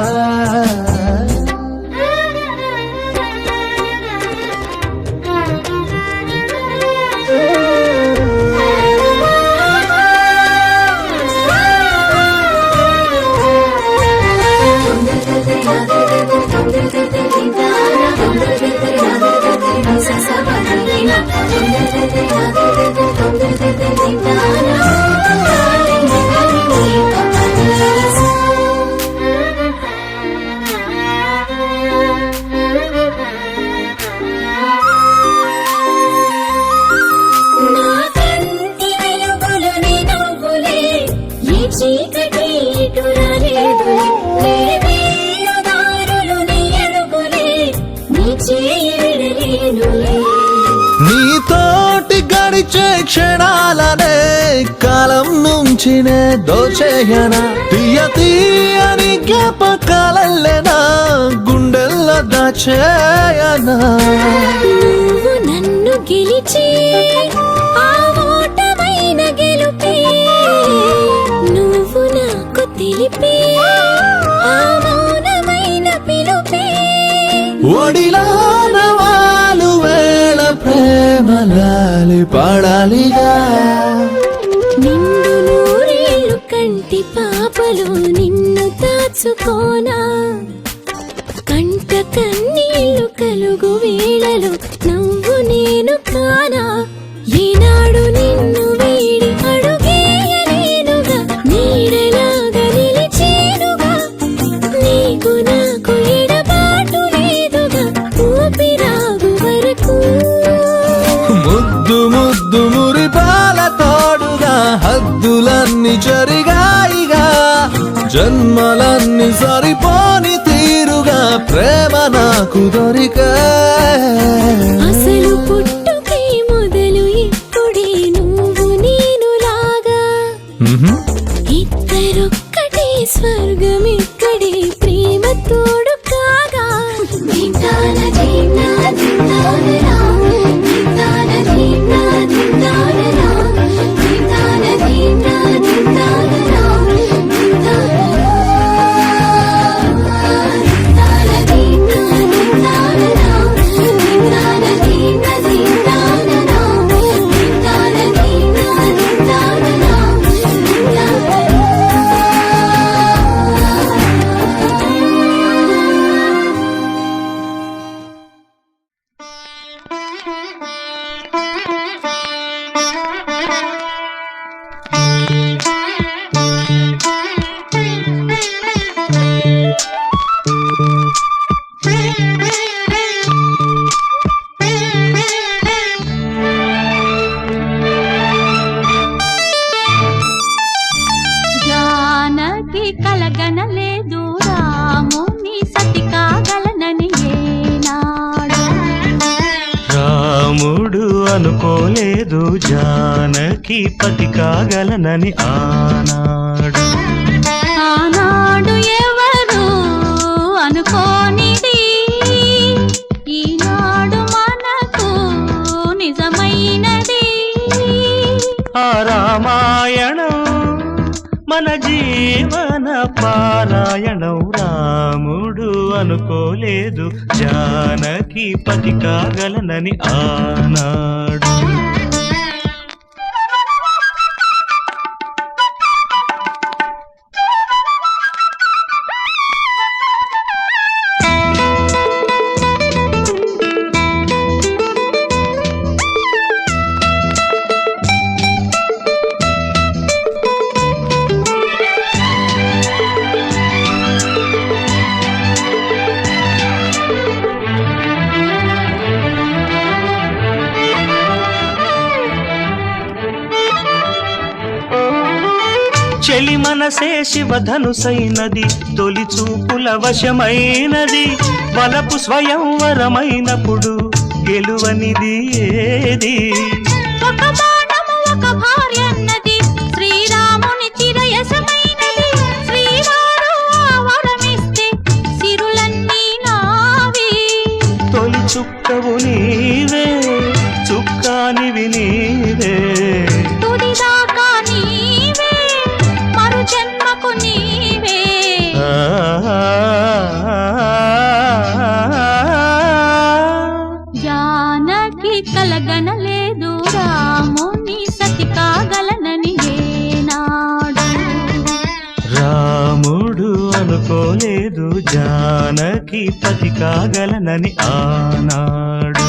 A: నా కంటి వెలుగులోని నువ్వులే ఈ చీకటి ఇటు రాలేదులే నీ వేలుదారులు నీ అడుగులే నీ చేయి విడలేనులే
C: నీతోటి గడిచే క్షణాలనే కాలం నుంచి నే దోచేయనా తీయ తీయని జ్ఞాపకాలెనా గుండెల్లో దాచేయనా
A: నువ్వు నన్ను గెలిచి ఆ ఓటమైన గెలుపే నువ్వు నాకు తెలిపే ఆ మౌనమైన పిలుపే
C: ఒడిలోన వాలు వేళ ప్రేమలాలి పాడాలిగా
A: నిండు నూరేళ్ళు కంటి పాపలు నిన్ను దాచుకోనా కంట కన్నీళ్లు కలుగు వేళలు నువ్వు నేను కానా ఈనాడు నిన్ను వీడి అడుగేయలేనుగా నీడలాగా నిలిచేనుగా నీకు నాకు ఎడబాటు లేదుగా ఊపిరాగు వరకు
C: ముద్దు ముద్దు మురిపాల తోడుగా హద్దులన్నీ జరిగాయిగా జన్మలన్నీ సరిపోని తీరుగా ప్రేమ నాకు దొరికా
A: అసలు పుట్టుకే మొదలు ఇప్పుడే నువ్వు నేనులాగా
B: కలగనలేదు రాముని సతి కాగలనని ఏనాడు.
H: రాముడు అనుకోలేదు జానకి పతి కాగలనని ఆనాడు.
B: ఆనాడు ఎవరు అనుకోనిది ఈనాడు మనకు నిజమైనది.
H: ఆ రామాయణం మన జీవన పారాయణం. రాముడు అనుకోలేదు జానకి పతి కాగలనని ఆనాడు. చెలి మనసే శివధనుసైనది, తొలి చూపుల వశమైనది. వలపు స్వయంవరమైనప్పుడు గెలువనిది ఏది?
B: ఒక బాణము ఒక భార్య అన్నది శ్రీరాముని చిరయసమైనది. శ్రీవారు వరమిస్తే సిరులన్నీ నావి.
H: తొలి చుక్కవు నీవే, చుక్కానివి నీవే.
B: తుదిదాకా నీవే, మరు జన్మకు నీవే. జానకి కలగనలేదు రాముని సతి కాగలనని ఏనాడు.
H: రాముడు అనుకోలేదు జానకి పతి కాగలనని ఆనాడు.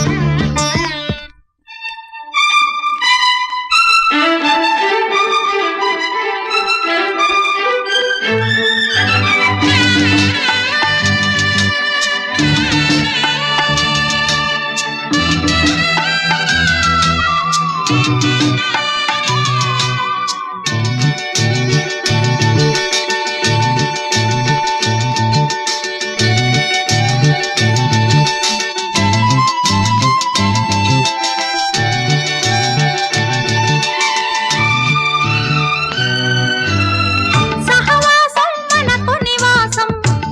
B: సహవాసం మనకు నివాసం,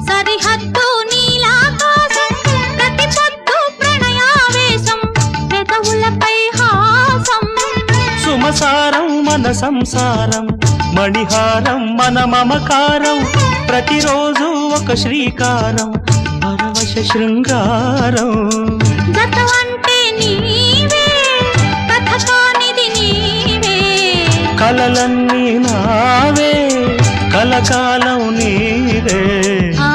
B: సరిహద్దు నీలాకాశం. ప్రతి పొద్దు ప్రణయావేశం, పెదవులపై హాసం.
H: సుమసారం మన సంసారం, మణిహారం మన మమకారం. ప్రతిరోజు ఒక శ్రీకారం, పరవశ శృంగారం.
B: జత అంటే నీవే, కథ కానిది నీవే.
H: కలలన్నీ నావే, కలకాలం నీవే.
B: ఆ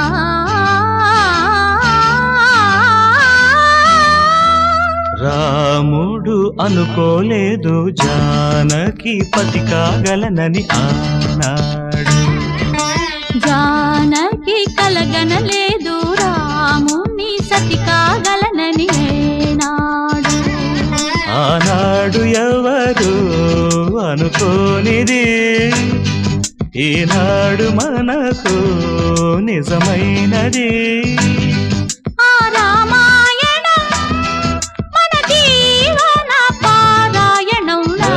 H: రాముడు అనుకోలేదు జానకి పతి కాగలనని ఆనాడు.
B: జానకి కలగనలేదు రాముని సతి కాగలనని ఏనాడు.
H: ఆనాడు ఎవరు అనుకోనిది ఈనాడు మనకు నిజమైనది.
B: ఆ రామాయణం మన జీవన పారాయణం. లా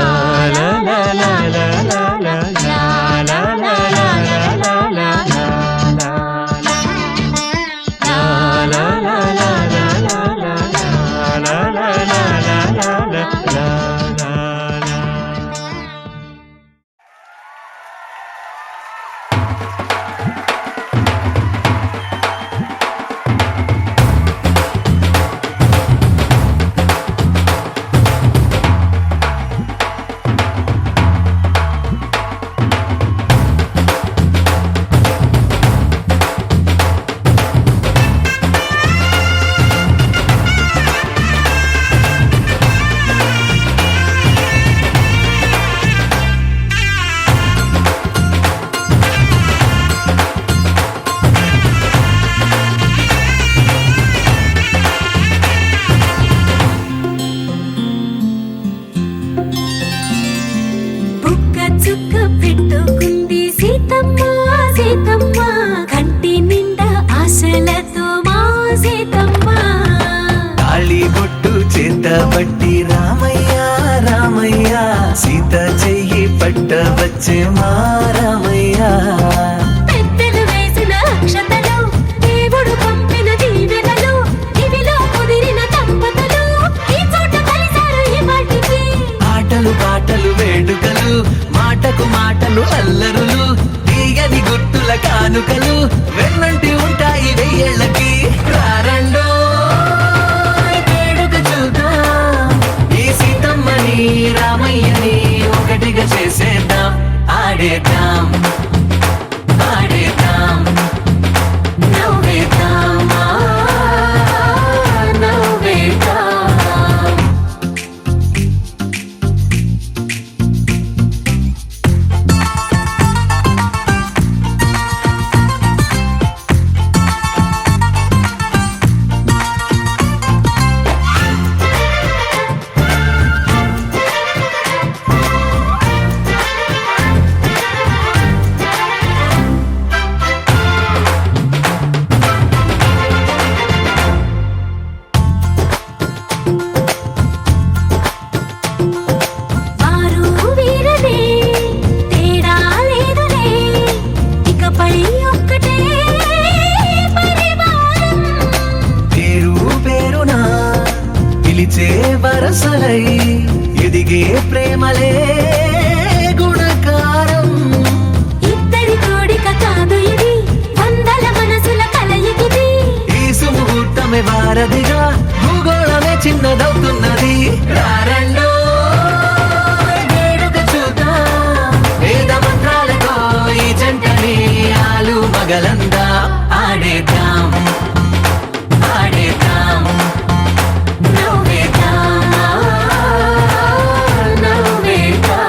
B: లా లా లా లా లా లా లా లా లా లా లా లా లా లా.
C: కానుకలు వెన్నంటి ఉంటాయి వెయ్యేళ్ళకి రారండో వేడుక చూద్దాం ఈ సీతమ్మని రామయ్యని ఒకటిగా చేసేద్దాం ఆడేద్దాం ఆడేద్దాం నవ్వేద్దాం నవ్వేద్దాం
A: వారు వీరనే తేడా లేదులే ఇకపై ఒక్కటే పరివారం
C: పేరు పేరునా పిలిచే వరసలై ఎదిగే ప్రేమలే గుణకారం
A: ఇద్దరి కోడిక కాదు ఇది వందల మనసుల కలయికిది
C: ఈ సుముహూర్తమే వారధిగా భూగోళమే చిన్నదవుతున్నది రారండో వేడుక చూద్దాం వేద మంత్రాలతో ఈ జంటని ఆలు మగలందా ఆడేద్దాం ఆడేద్దాం నవ్వేద్దాం నవ్వేద్దాం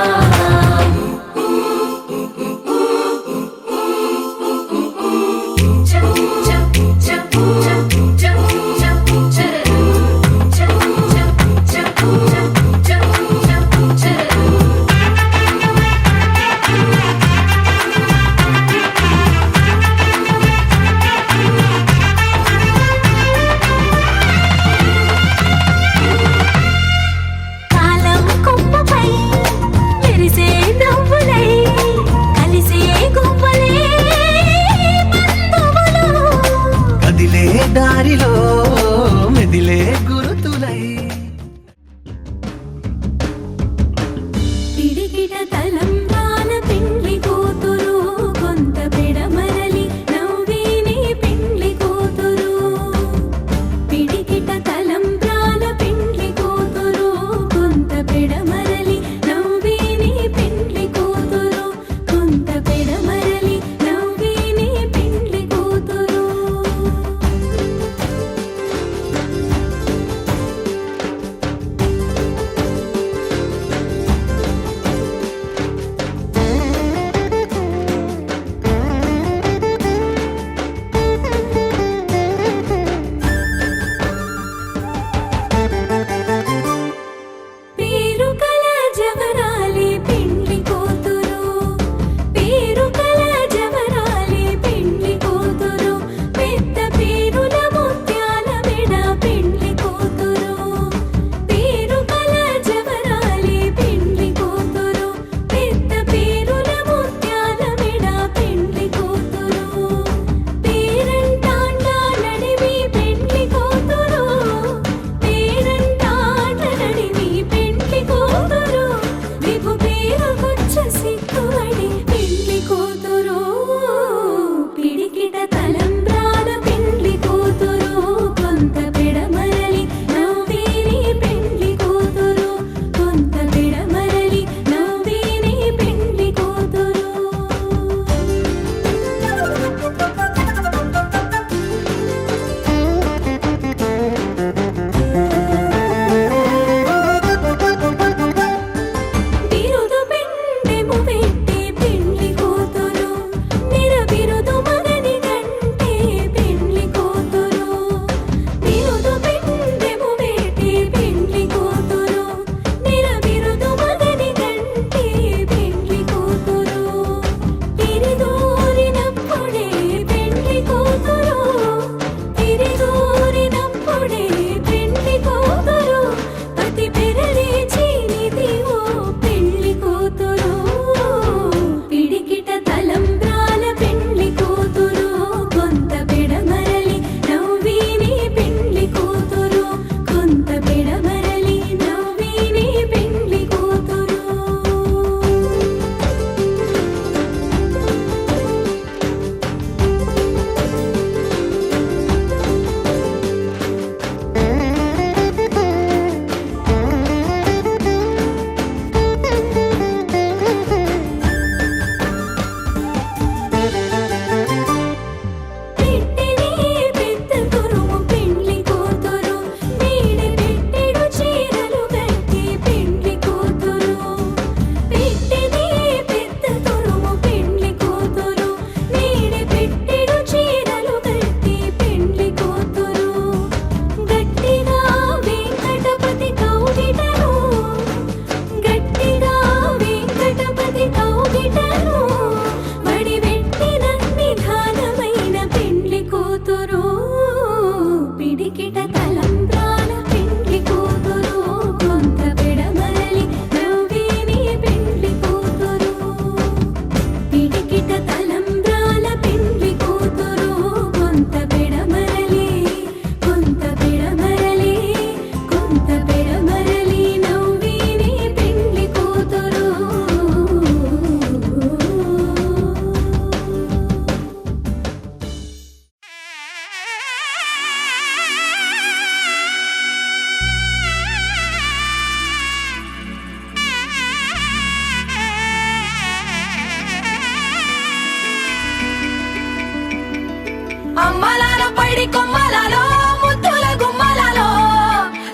A: అమ్మలాల పైడి కొమ్మలలో ముద్దుల గుమ్మలలో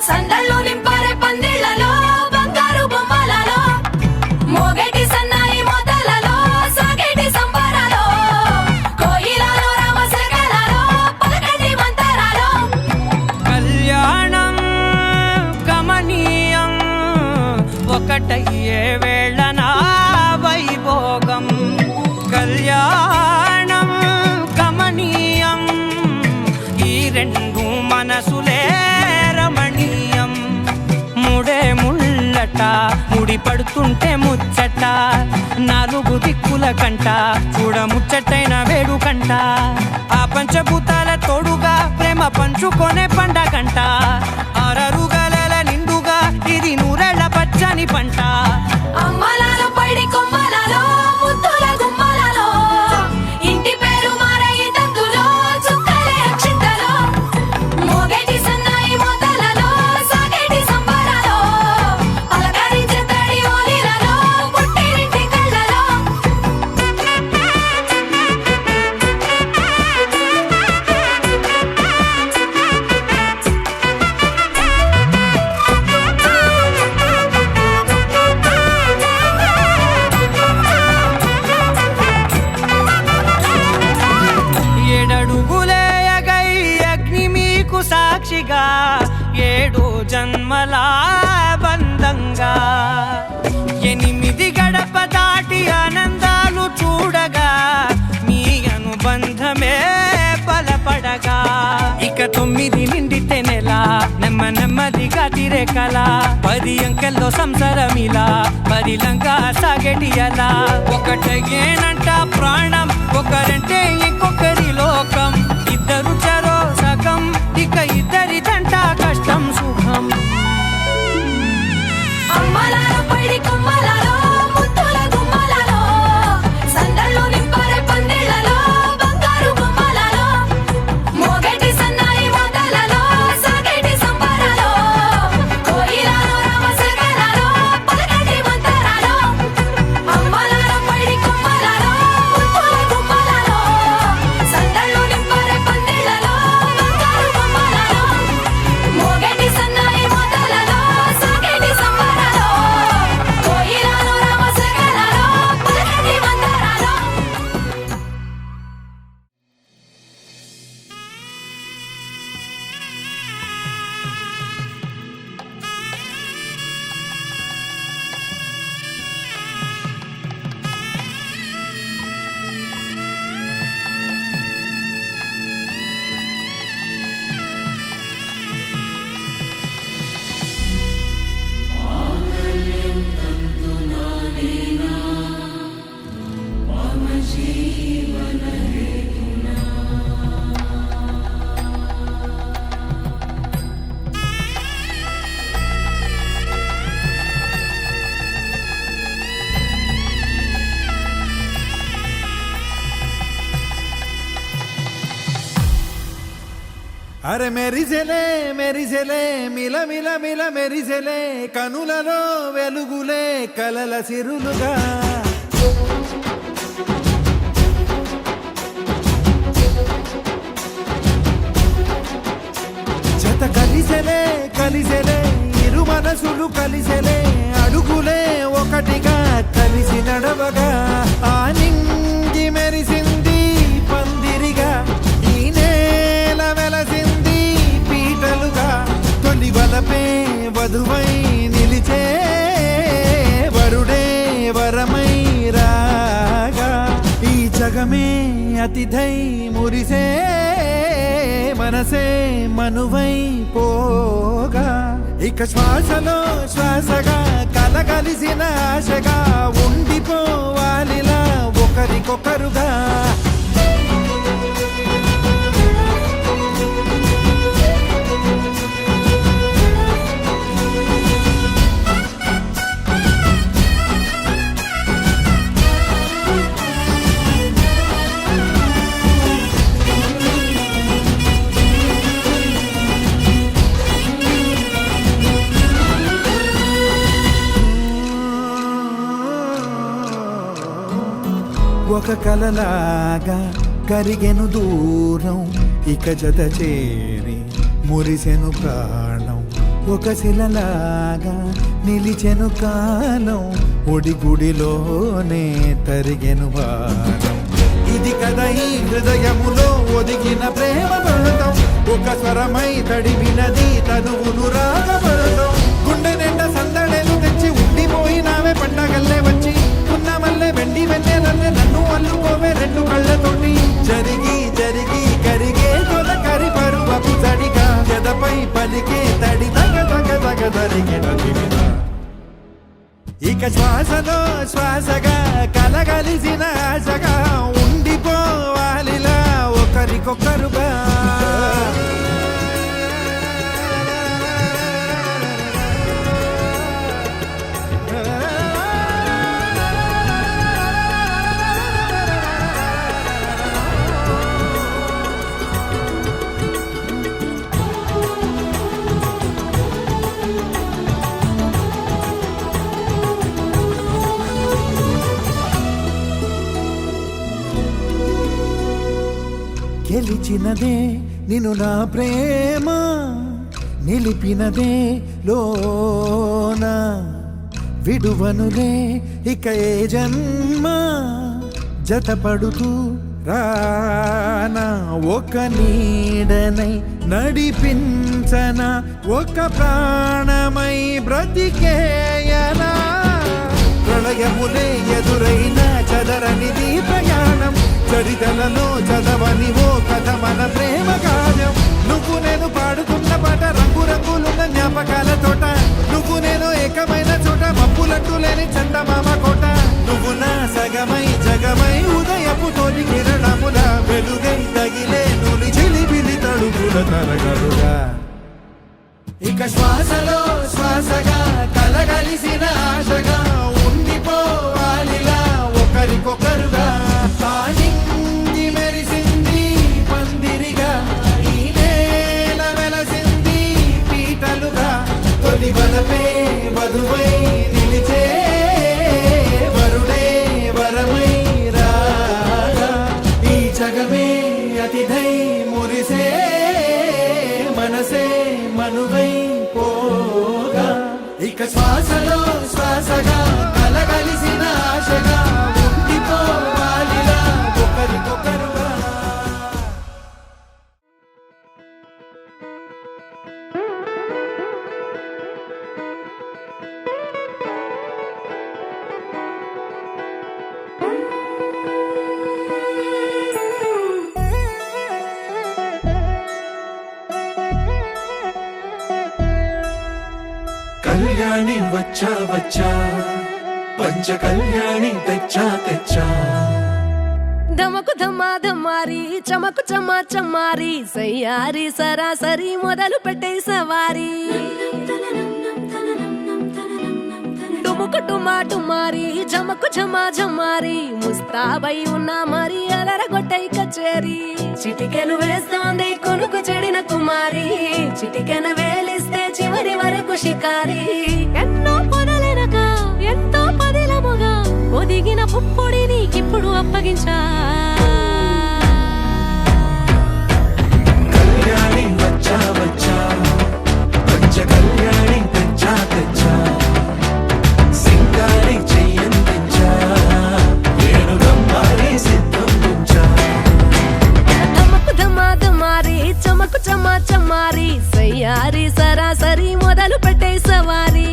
A: సందళ్ళు నింపారే పందిళ్లలో బంగారు బొమ్మలలో మోగేటి సన్నాయి మోతలలో సాగేటి సంబరాలో కోయిలలో రామశకలలో పలకటి మంతరాలో
D: కళ్యాణం గమనీయం ఒకటయ్యే వేళన వైభోగం కళ్యాణం గమనీయం ఈ రెండు మనసులే రమణీయం ముడే ముళ్ళట ముడి పడుతుంటే ముచ్చట నాలుగు దిక్కుల కంట చూడ ముచ్చటైన వేడుకంట ఆ పంచభూతాల తోడుగా ప్రేమ పంచుకొనే పండగంట ఆరరుగల నిండుగా ఇది నూరెళ్ళ పచ్చని పంట
A: అమ్మలాల పైడి కొమ్మలలో ముద్దుల గుమ్మలలో ఇంటి పేరు మారయ్య తందులో చుక్కలే అక్షింతలో మోగేటి సన్నాయి మోతలలో సాగేటి సంబరాలో పలకరించే తడి ఓలిలలో పుట్టినింటి కళ్ళలో
D: ఏడడుగులే ఎగై అగ్ని మీకు సాక్షిగా ఏడు జన్మల బంధంగా ఎనిమిది గడప దాటి ఆనందాలు చూడగా మీ అనుబంధమే బలపడగా ఇక 9 నిండితే నెల నెమ్మదిగా తిరే కల 10 అంకెల్లో సంసారమిలా పరిలంగా సాగేటి అలా ఒకటేనంట ప్రాణం ఒకరంటే ఇంకొకరి లోకం ఇద్దరు చరో సగం ఇక ఇద్దరిదంట కష్టం సుఖం
A: అమ్మలాల పైడి కొమ్మలలో ముద్దుల గుమ్మలలో సందళ్ళు నింపారే పందిళ్లలో బంగారు బొమ్మలలో మోగేటి సన్నాయి మోతలలో సాగేటి సంబరాలో కోయిలలో రామశకలలో పలకటి మంతరాలో అమ్మలాల పైడి కొమ్మలలో ముద్దుల గుమ్మలలో సందళ్ళు నింపారే పందిళ్లలో బంగారు బొమ్మలలో మోగేటి సన్నాయి మోతలలో సాగేటి సంబరాలో కోయిలలో రామశకలలో పలకటి మంతరాలో
I: అరే మెరిసెలే మెరిసెలే మిల మిల మిల మెరిసెలే కనులలో వెలుగులే కలల సిరులుగా జత కలిసెలే కలిసెలే ఇరు మనసులు కలిసెలే అడుగులే ఒకటిగా కలిసి నడవగా ఆ నింగి మెరిసింది పందిరిగా ఈ నేల వెలసింది పీటలుగా తొలి వలపే వధువై నిలిచే వరుడే వరమై రాగా ఈ జగమే అతిథై మురిసే మనసే మనువై పోగా ఇక శ్వాసలో శ్వాసగా కలగలిసిన ఆశగా ఉండిపోవాలిలా ఒకరికొకరుగా ఒక కలలాగా కరిగెను దూరం ఇక జత చేరి మురిసెను ప్రాణం ఒక శిలలాగా నిలిచెను కాలం ఒడిగుడిలోనే తరిగెను వారం ఇది కదా ఈ హృదయములో ఒదిగిన ప్రేమ బంధం ఒక స్వరమై తడివినది తనువును రాగబడతాం గుండె నిండా సందడేలు తెచ్చి ఉండిపోయినావే పండగల్లే వచ్చి ఉన్న మల్లె వెండి వెన్నెలల్లే నన్ను అల్లుకోవే రెండు కళ్ళతోటి జరిగి జరిగి కరిగే తొల కరి పరువపు తడిగా ఎదపై పలికే తడి తగ తగ తగ తరిగిన దివిన ఇక శ్వాసలో శ్వాసగా కలగలిసిన ఆశగా ఉండిపోవాలిలా ఒకరికొకరుగా గెలిచినదే నిన్ను నా ప్రేమ నిలిపినదే లోన విడువనులే ఇక ఏ జన్మ జతపడుతూ రానా ఒక నీడనై నడిపించన ఒక ప్రాణమై బ్రతికేయనా ప్రళయములే ఎదురైన చదరనిది ప్రయాణం చరితలలో చదవని ఓ కథ మన ప్రేమ గానం నువ్వు నేను పాడుతున్న పాట రంగు రంగులున్న జ్ఞాపకాల తోట నువ్వు నేను ఏకమైన చోట మబ్బులంటూ లేని చందమామ కోట నువ్వు నా సగమై జగమై ఉదయపు తోలి కిరణముల వెలుగై తగిలే నులి చిలిబిలి తడుపుల తరగలుగా ఇక శ్వాసలో శ్వాసగా కలగలిసిన ఆశగా ఉండిపోవాలిలా ఒకరికొకరుగా తానింది మెరిసింది పందిరిగా ఈ నేల వెలసింది పీటలుగా తొలి వలపే వధువై నిలిచే వరుడే వరమై రాగా ఈ జగమే అతిథై మురిసే మనసే మనువై పోగా ఇక శ్వాసలో శ్వాసగా కలగలిసిన ఆశగా ఉండిపోవాలిలా ఒకరికొకరుగా కళ్యాణి వచ్చా వచ్చా పంచ కళ్యాణి తెచ్చా తెచ్చా
A: ధమకు ధమ్మా ధమ్మారి చమకు చమ్మా చమ్మారి సయ్యారి సరాసరి మొదలు పెట్టే సవారి డుముకు డుమా డుమారి జమకు ఝమా ఝమారి ముస్తాబై ఉన్నా మరి అలరగొట్టై కచేరి చిటికెను వేస్తోంది కొనుకు చెడిన కుమారి చిటికెను వేలిస్తే చివరి వరకు షికారి ఎన్నో పొదలెనక ఎంతో పదిలముగా ఒదిగిన పుప్పొడి నీకిప్పుడు అప్పగించా
I: కళ్యాణి వచ్చా వచ్చా పంచ కళ్యాణి తెచ్చా తెచ్చా సింగారి చెయ్యందించా ఏనుగమ్మారి సిద్ధందించా
A: ధమకు ధమ్మా ధమ్మారి చమకు చమ్మా చమ్మారి సయ్యారి సరాసరి మొదలు పెట్టే సవారి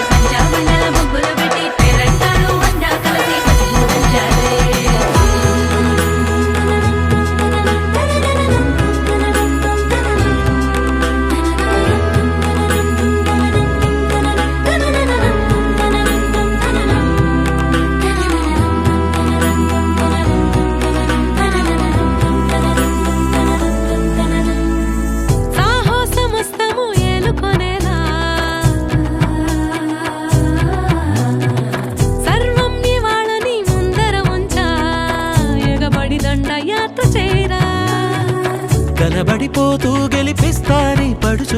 A: పంచామండల ముగ్గులు పెట్టి పేరంటాలు వండా కలిసి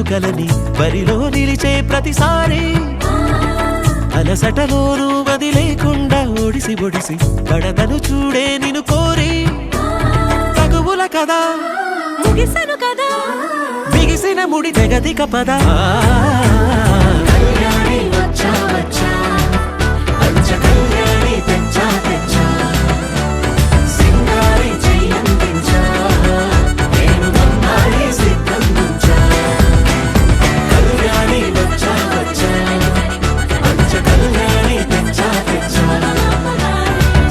H: ఎన్నుకలని బరిలో నిలిచే ప్రతిసారి అలసటలోనూ వదిలేకుండా ఒడిసి ఒడిసి కడదను చూడే నిన్ను కోరి తగువుల కదా
A: ముగిసను కదా
H: బిగిసిన ముడి తెగదిక పద
I: కళ్యాణి వచ్చా వచ్చా పంచ కళ్యాణి తెచ్చా తెచ్చా సింగారి చెయ్యందించా నేను నమ్మాలి సిద్ధందించా కళ్యాణి వచ్చా వచ్చా పంచ కళ్యాణి తెచ్చా తెచ్చా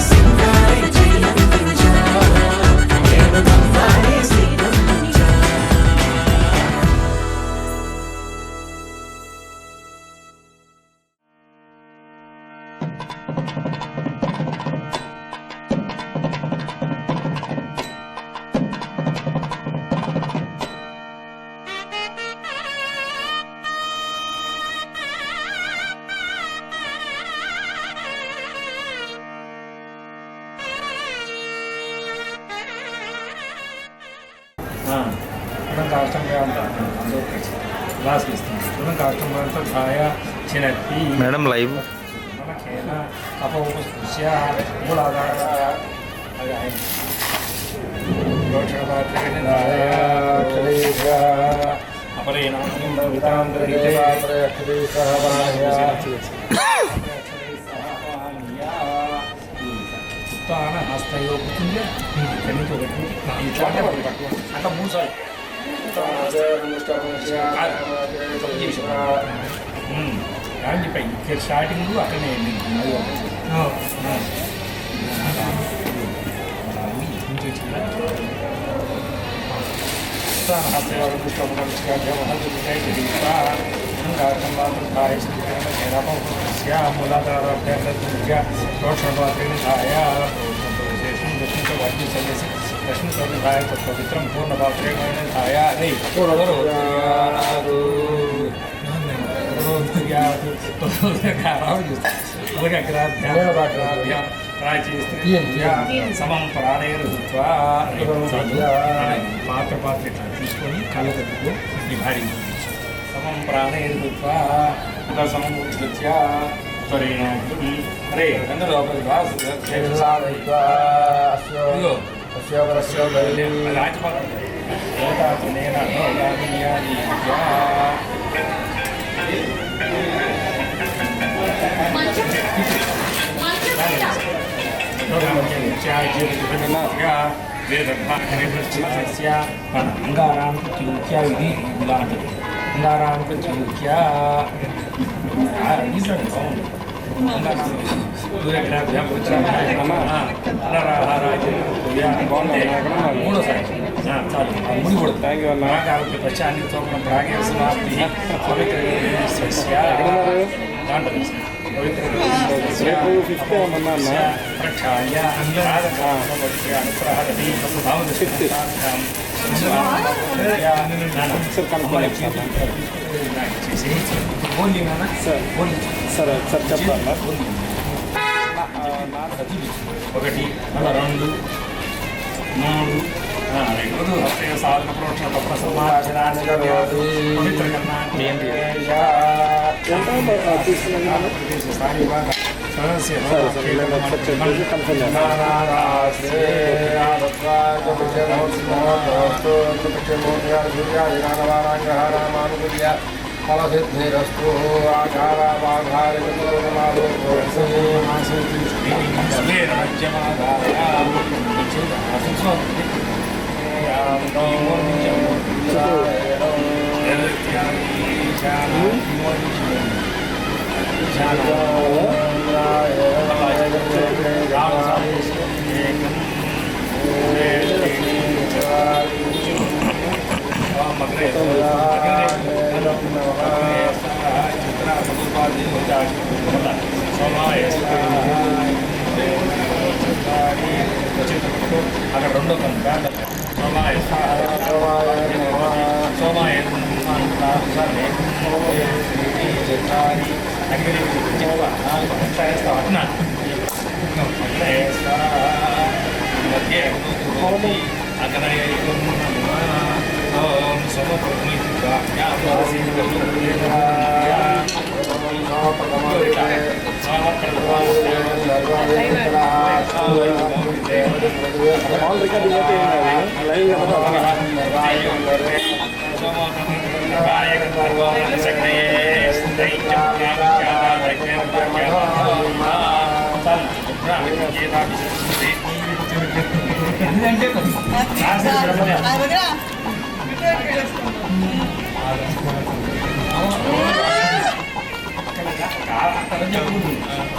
I: సింగారి చెయ్యందించా నేను నమ్మాలి సిద్ధందించా
E: రుణం కాష్టంగా ఉంటారు అందరూ క్లాస్కి ఇస్తుంది రుణం కాష్టంతో ఛాయ చినప్పి
F: మేడం లైవ్
E: మనకేన అపౌపస్పృశ్య మూలాధార అది ఆయన ఉత్తాన హస్తయో పుట్టింది ఇక్కడి నుంచి ఒకటి ఇట్లా అట్లా మూడు సార్లు కానీ చెప్పాయి ఇక్కడ స్టార్టింగ్ అక్కడనే పవిత్రం పూర్ణపాత్రే సమం ప్రాణేరుత్వా పాత్ర పాత్ర ఇట్లా తీసుకొని కళ్ళ కట్టుకో నీ భార్య సమం ప్రాణేరుత్వా సమం ఉత్పత్య త్వరేణ అరే అందరూ అంగారానికి చిరుక్యా ఇది ఇలాంటిది అంగారానికి చిరుక్యా మూడోసారి చాలు ముడి కూడా ప్రాగానికి పశ్చాన్నితో ప్రాగే సమాప్తి పవిత్ర ప్రక్షాళ్య
J: సార్ చెప్పాలా
E: ఒకటి అలా రెండు మూడు సాధన ప్రోక్షణ తప్ప సమాచారాన్ని పవిత్ర కన్నా స్థాయి విభాగ సదస్య ఫలసిద్ధిరస్తు అక్కడ రెండో కనుక సోమాయ సోమాయ అట్నా మధ్య అక్కడ ఓం
J: ఆల్ రికార్డింగ్ అయితే లైవ్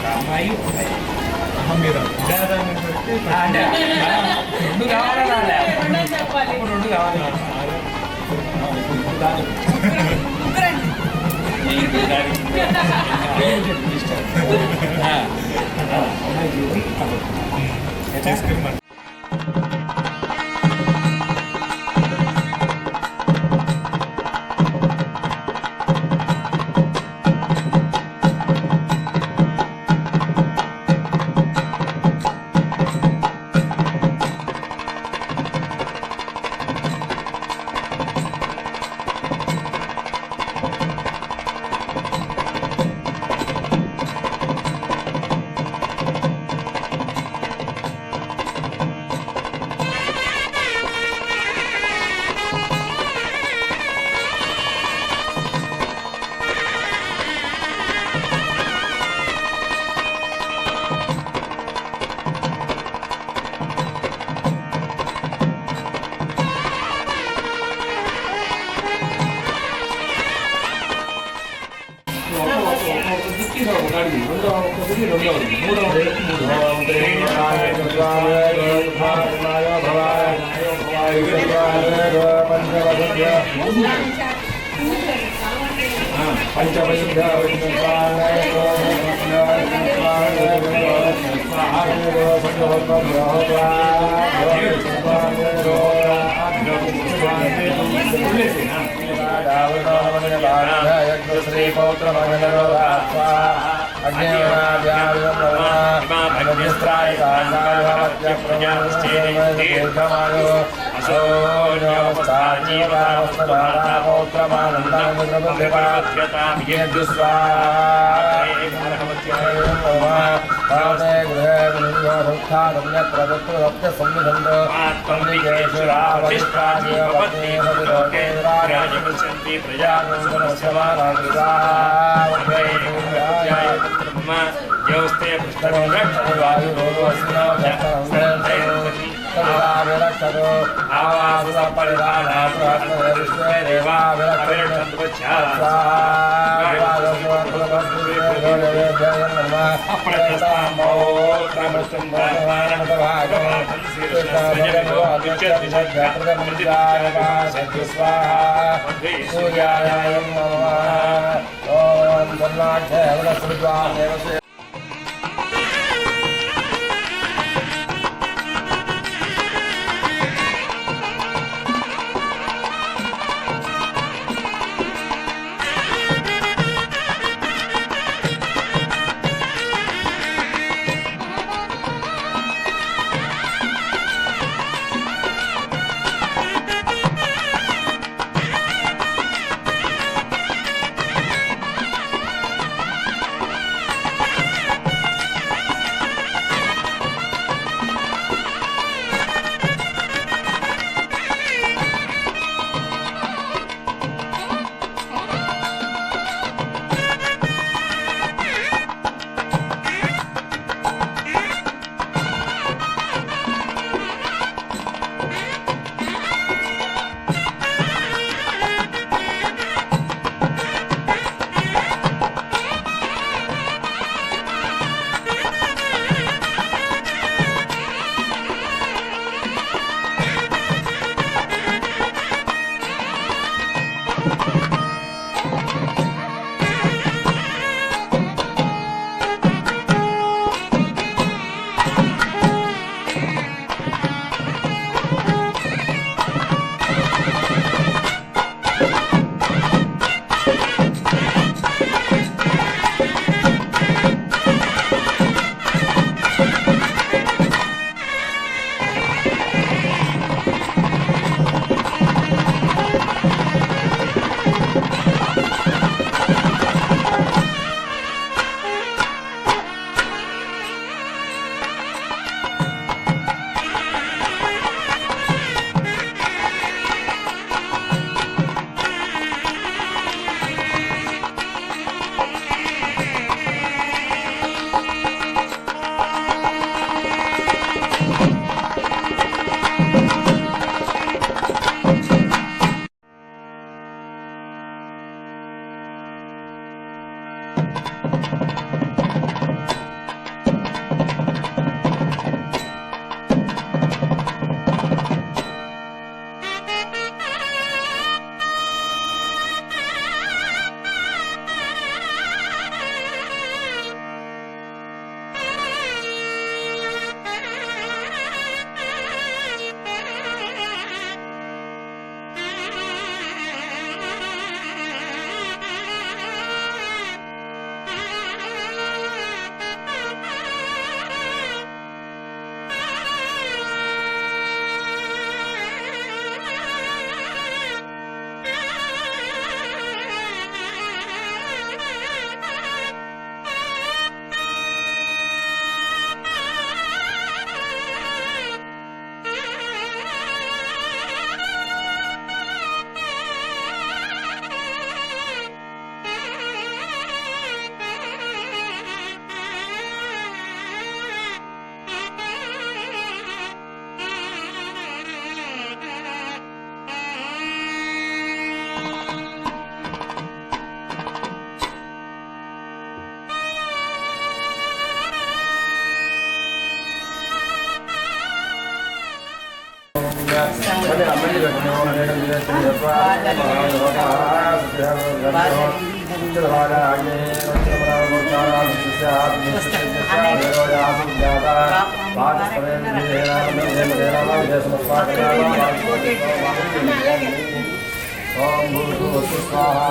E: అమ్మాయి మీద రెండు కావాలి రెండు కావాలి చేసుకుని
J: ఓం భూర్భువస్సు స్వాహా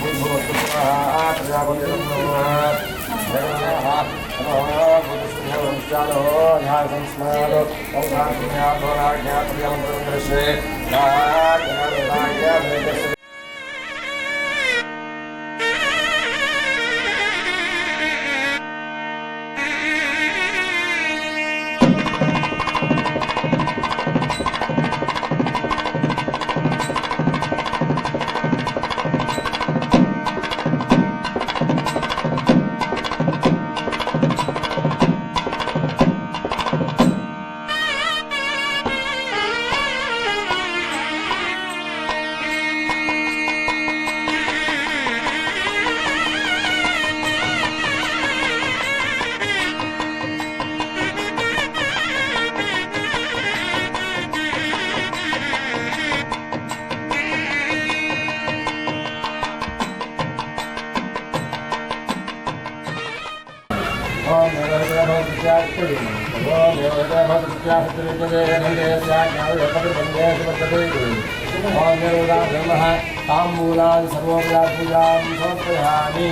J: భూర్భువస్సు స్వాహా ప్రజాపతిరం నమః తాంబూలాది సర్వోపయాపూజాం సమర్పయామి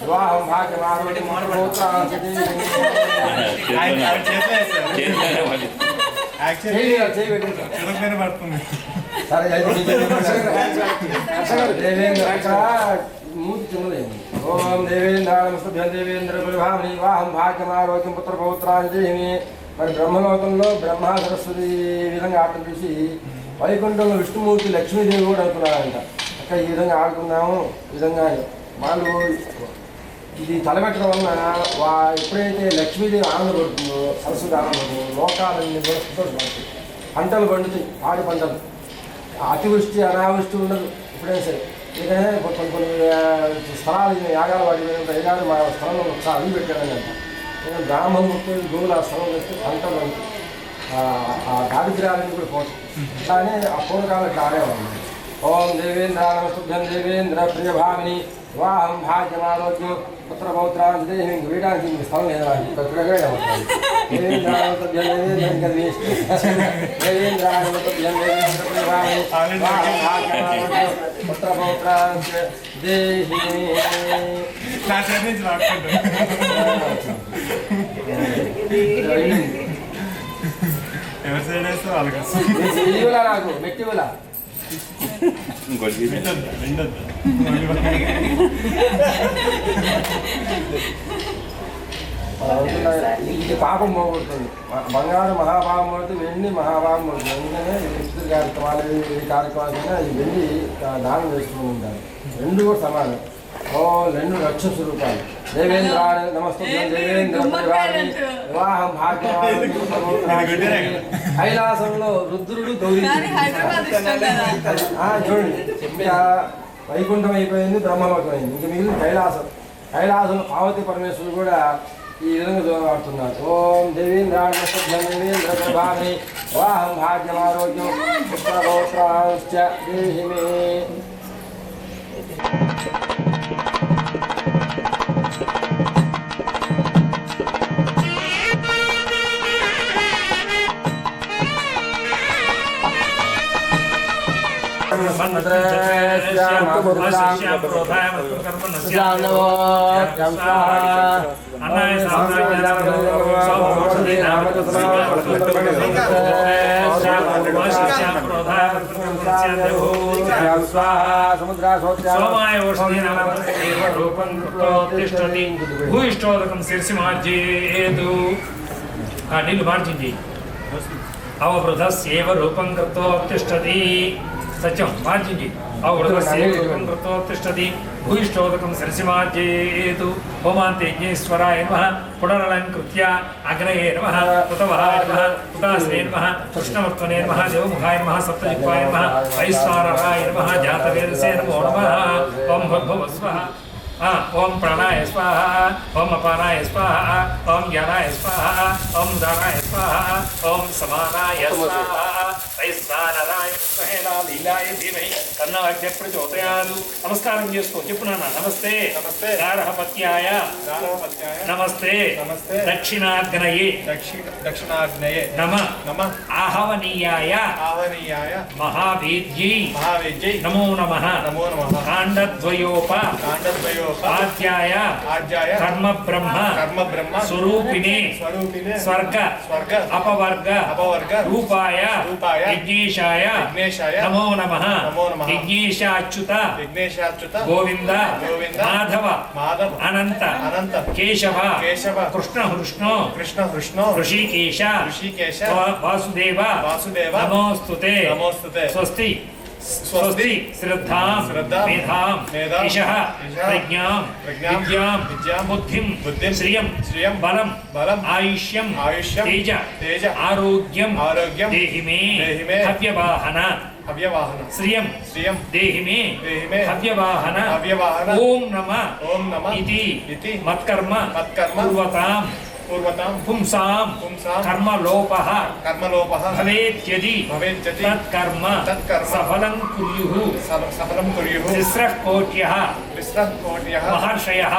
J: వివాహం భాగ్యమారోగ్యం ఓం దేవేంద్రాయ దేవేంద్ర వివాహం భాగ్యమారోగ్యం పుత్ర పౌత్రాన్ని. మరి బ్రహ్మలోకంలో బ్రహ్మ సరస్వతి విధంగా ఆటలు చూసి వైకుంఠంలో విష్ణుమూర్తి లక్ష్మీదేవి కూడా అవుతున్నారంట. అక్కడ ఈ విధంగా ఆడుకున్నాము. ఈ విధంగా వాళ్ళు ఇది తలపెట్టడం వలన ఎప్పుడైతే లక్ష్మీదేవి ఆనందపడుతుందో సరస్వతి ఆనందపడుతుందో లోకాలన్నీ కూడా సంతోషపడుతుంది. పంటలు పండుతాయి, పాడి పంటలు. అతివృష్టి అనావృష్టి ఉండదు ఎప్పుడైనా సరే. ఎందుకంటే కొన్ని కొన్ని స్థలాలు యాగాలు వాటి అయినా మా స్థలంలో ఒకసారి అడుగు పెట్టాడని అంట. బ్రాహ్మణ ముఖ్య గోవులు ఆ స్థలం వేస్తే పంటలు ఆ దారిద్ర్యాలన్నీ కూడా పోతాయి. కానీ ఆ పూర్వకాలం ఇట్లా ఆడేవాళ్ళు. ఓం దేవేంద్రాయ దేవేంద్ర ప్రియభామిని వివాహం భాగ్యమారోగ్యం పుత్ర పౌత్రాన్ని. వేయడానికి మీకు స్థలం లేదా దేవేంద్రాయ పుత్ర పౌత్రాన్ని దేహి. నాకు మెట్టివలా ఇది పాపం పోగొడుతుంది. బంగారు మహాభావం పడుతుంది, వెండి మహాభావం పడుతుంది. ఎందుకంటే విద్యుత్ కార్యక్రమాలు ఈ కార్యక్రమాలైనా ఈ వెండి దానం చేస్తూ ఉంటారు. రెండు కూడా సమానం. ఓ రెండు లక్ష స్వరూపాలు. దేవేంద్రాయ నమస్తుభ్యం దేవేంద్ర పరివారిణి వివాహం భాగ్యం. కైలాసంలో రుద్రుడు గౌరీ చూడండి. ఇంకా వైకుంఠం అయిపోయింది, బ్రహ్మలోకం అయింది. ఇంకా మిగిలిన కైలాసం. కైలాసంలో పార్వతీ పరమేశ్వరుడు కూడా ఈ విధంగా ఆడుతున్నారు. ఓం దేవేంద్రాయ నమస్తుభ్యం దేవేంద్ర పరివారిణి వివాహం భాగ్యం ఆరోగ్యం పుత్రపౌత్రాశ్చ దేహి మే.
E: భూయిష్టోదకం శిరసి మార్జేదు నీళ్ళు మార్చింది అవృధస్యేవ రూపం కృతోత్తిష్టతి సత్యం మార్చింది అవృధస్యేవ రూపం కృతోత్తిష్టతి భూయిష్టోదకం శిరసి మార్జేదు హోమాంతే యజ్ఞేశ్వరాయ నమః పునరలంకృత్య అగ్నయే నమః కృతవహాయ నమః కృతాశ్రే నమః కృష్ణవర్త్మనే నమః దేవముఖాయ నమః సప్తజిహ్వాయ నమః వైశ్వానరాయ నమః జాతవేదసే నమో నమః ఓం భద్భవ స్వః ఓం ప్రాణాయ స్వాహ ఓం అపానాయ స్వాహ ఓం జ్ఞానాయ స్వాహ ఓం దానాయ స్వాహ ఓం సమానాయ స్వాహ వైశ్వానరాయ స్వహేలా లీలాయ ధీమహి తన్నో అగ్ని ప్రచోదయాదు. నమస్కారం చేసుకో. చెప్పు నాన్న. నమస్తే. నమస్తే. గార్హపత్యాయ నమస్తే. నమస్తే. దక్షిణాగ్నయే దక్షిణాగ్నయే నమ నమ ఆహవనీయాయ మహావేద్యై నమో నమః కాండద్వయోప ఆద్యాయ కర్మ బ్రహ్మ స్వరూపిణే స్వర్గ అపవర్గ రూపాయ యజ్ఞేశాయ నమో నమః యజ్ఞేశాచ్యుత గోవింద మాధవ అనంత కేశవ కృష్ణ హృష్ణో ఋషికేశ వాసుదేవ నమోస్తుతే. స్వస్తి స్వస్తి శ్రద్ధాం మేధాం ఈశః ప్రజ్ఞాం విద్యాం బుద్ధిం శ్రియం బలం ఆయుష్యం తేజ ఆరోగ్యం దేహి మే హవ్యవాహన శ్రియం దేహి మే హవ్యవాహన ఓం నమః ఇతి మత్కర్మ పూర్వతాం పుంసాం కర్మలోపః భవేత్యది తత్కర్మ సఫలం కుర్యుః తిస్రః కోట్యః మహర్షయః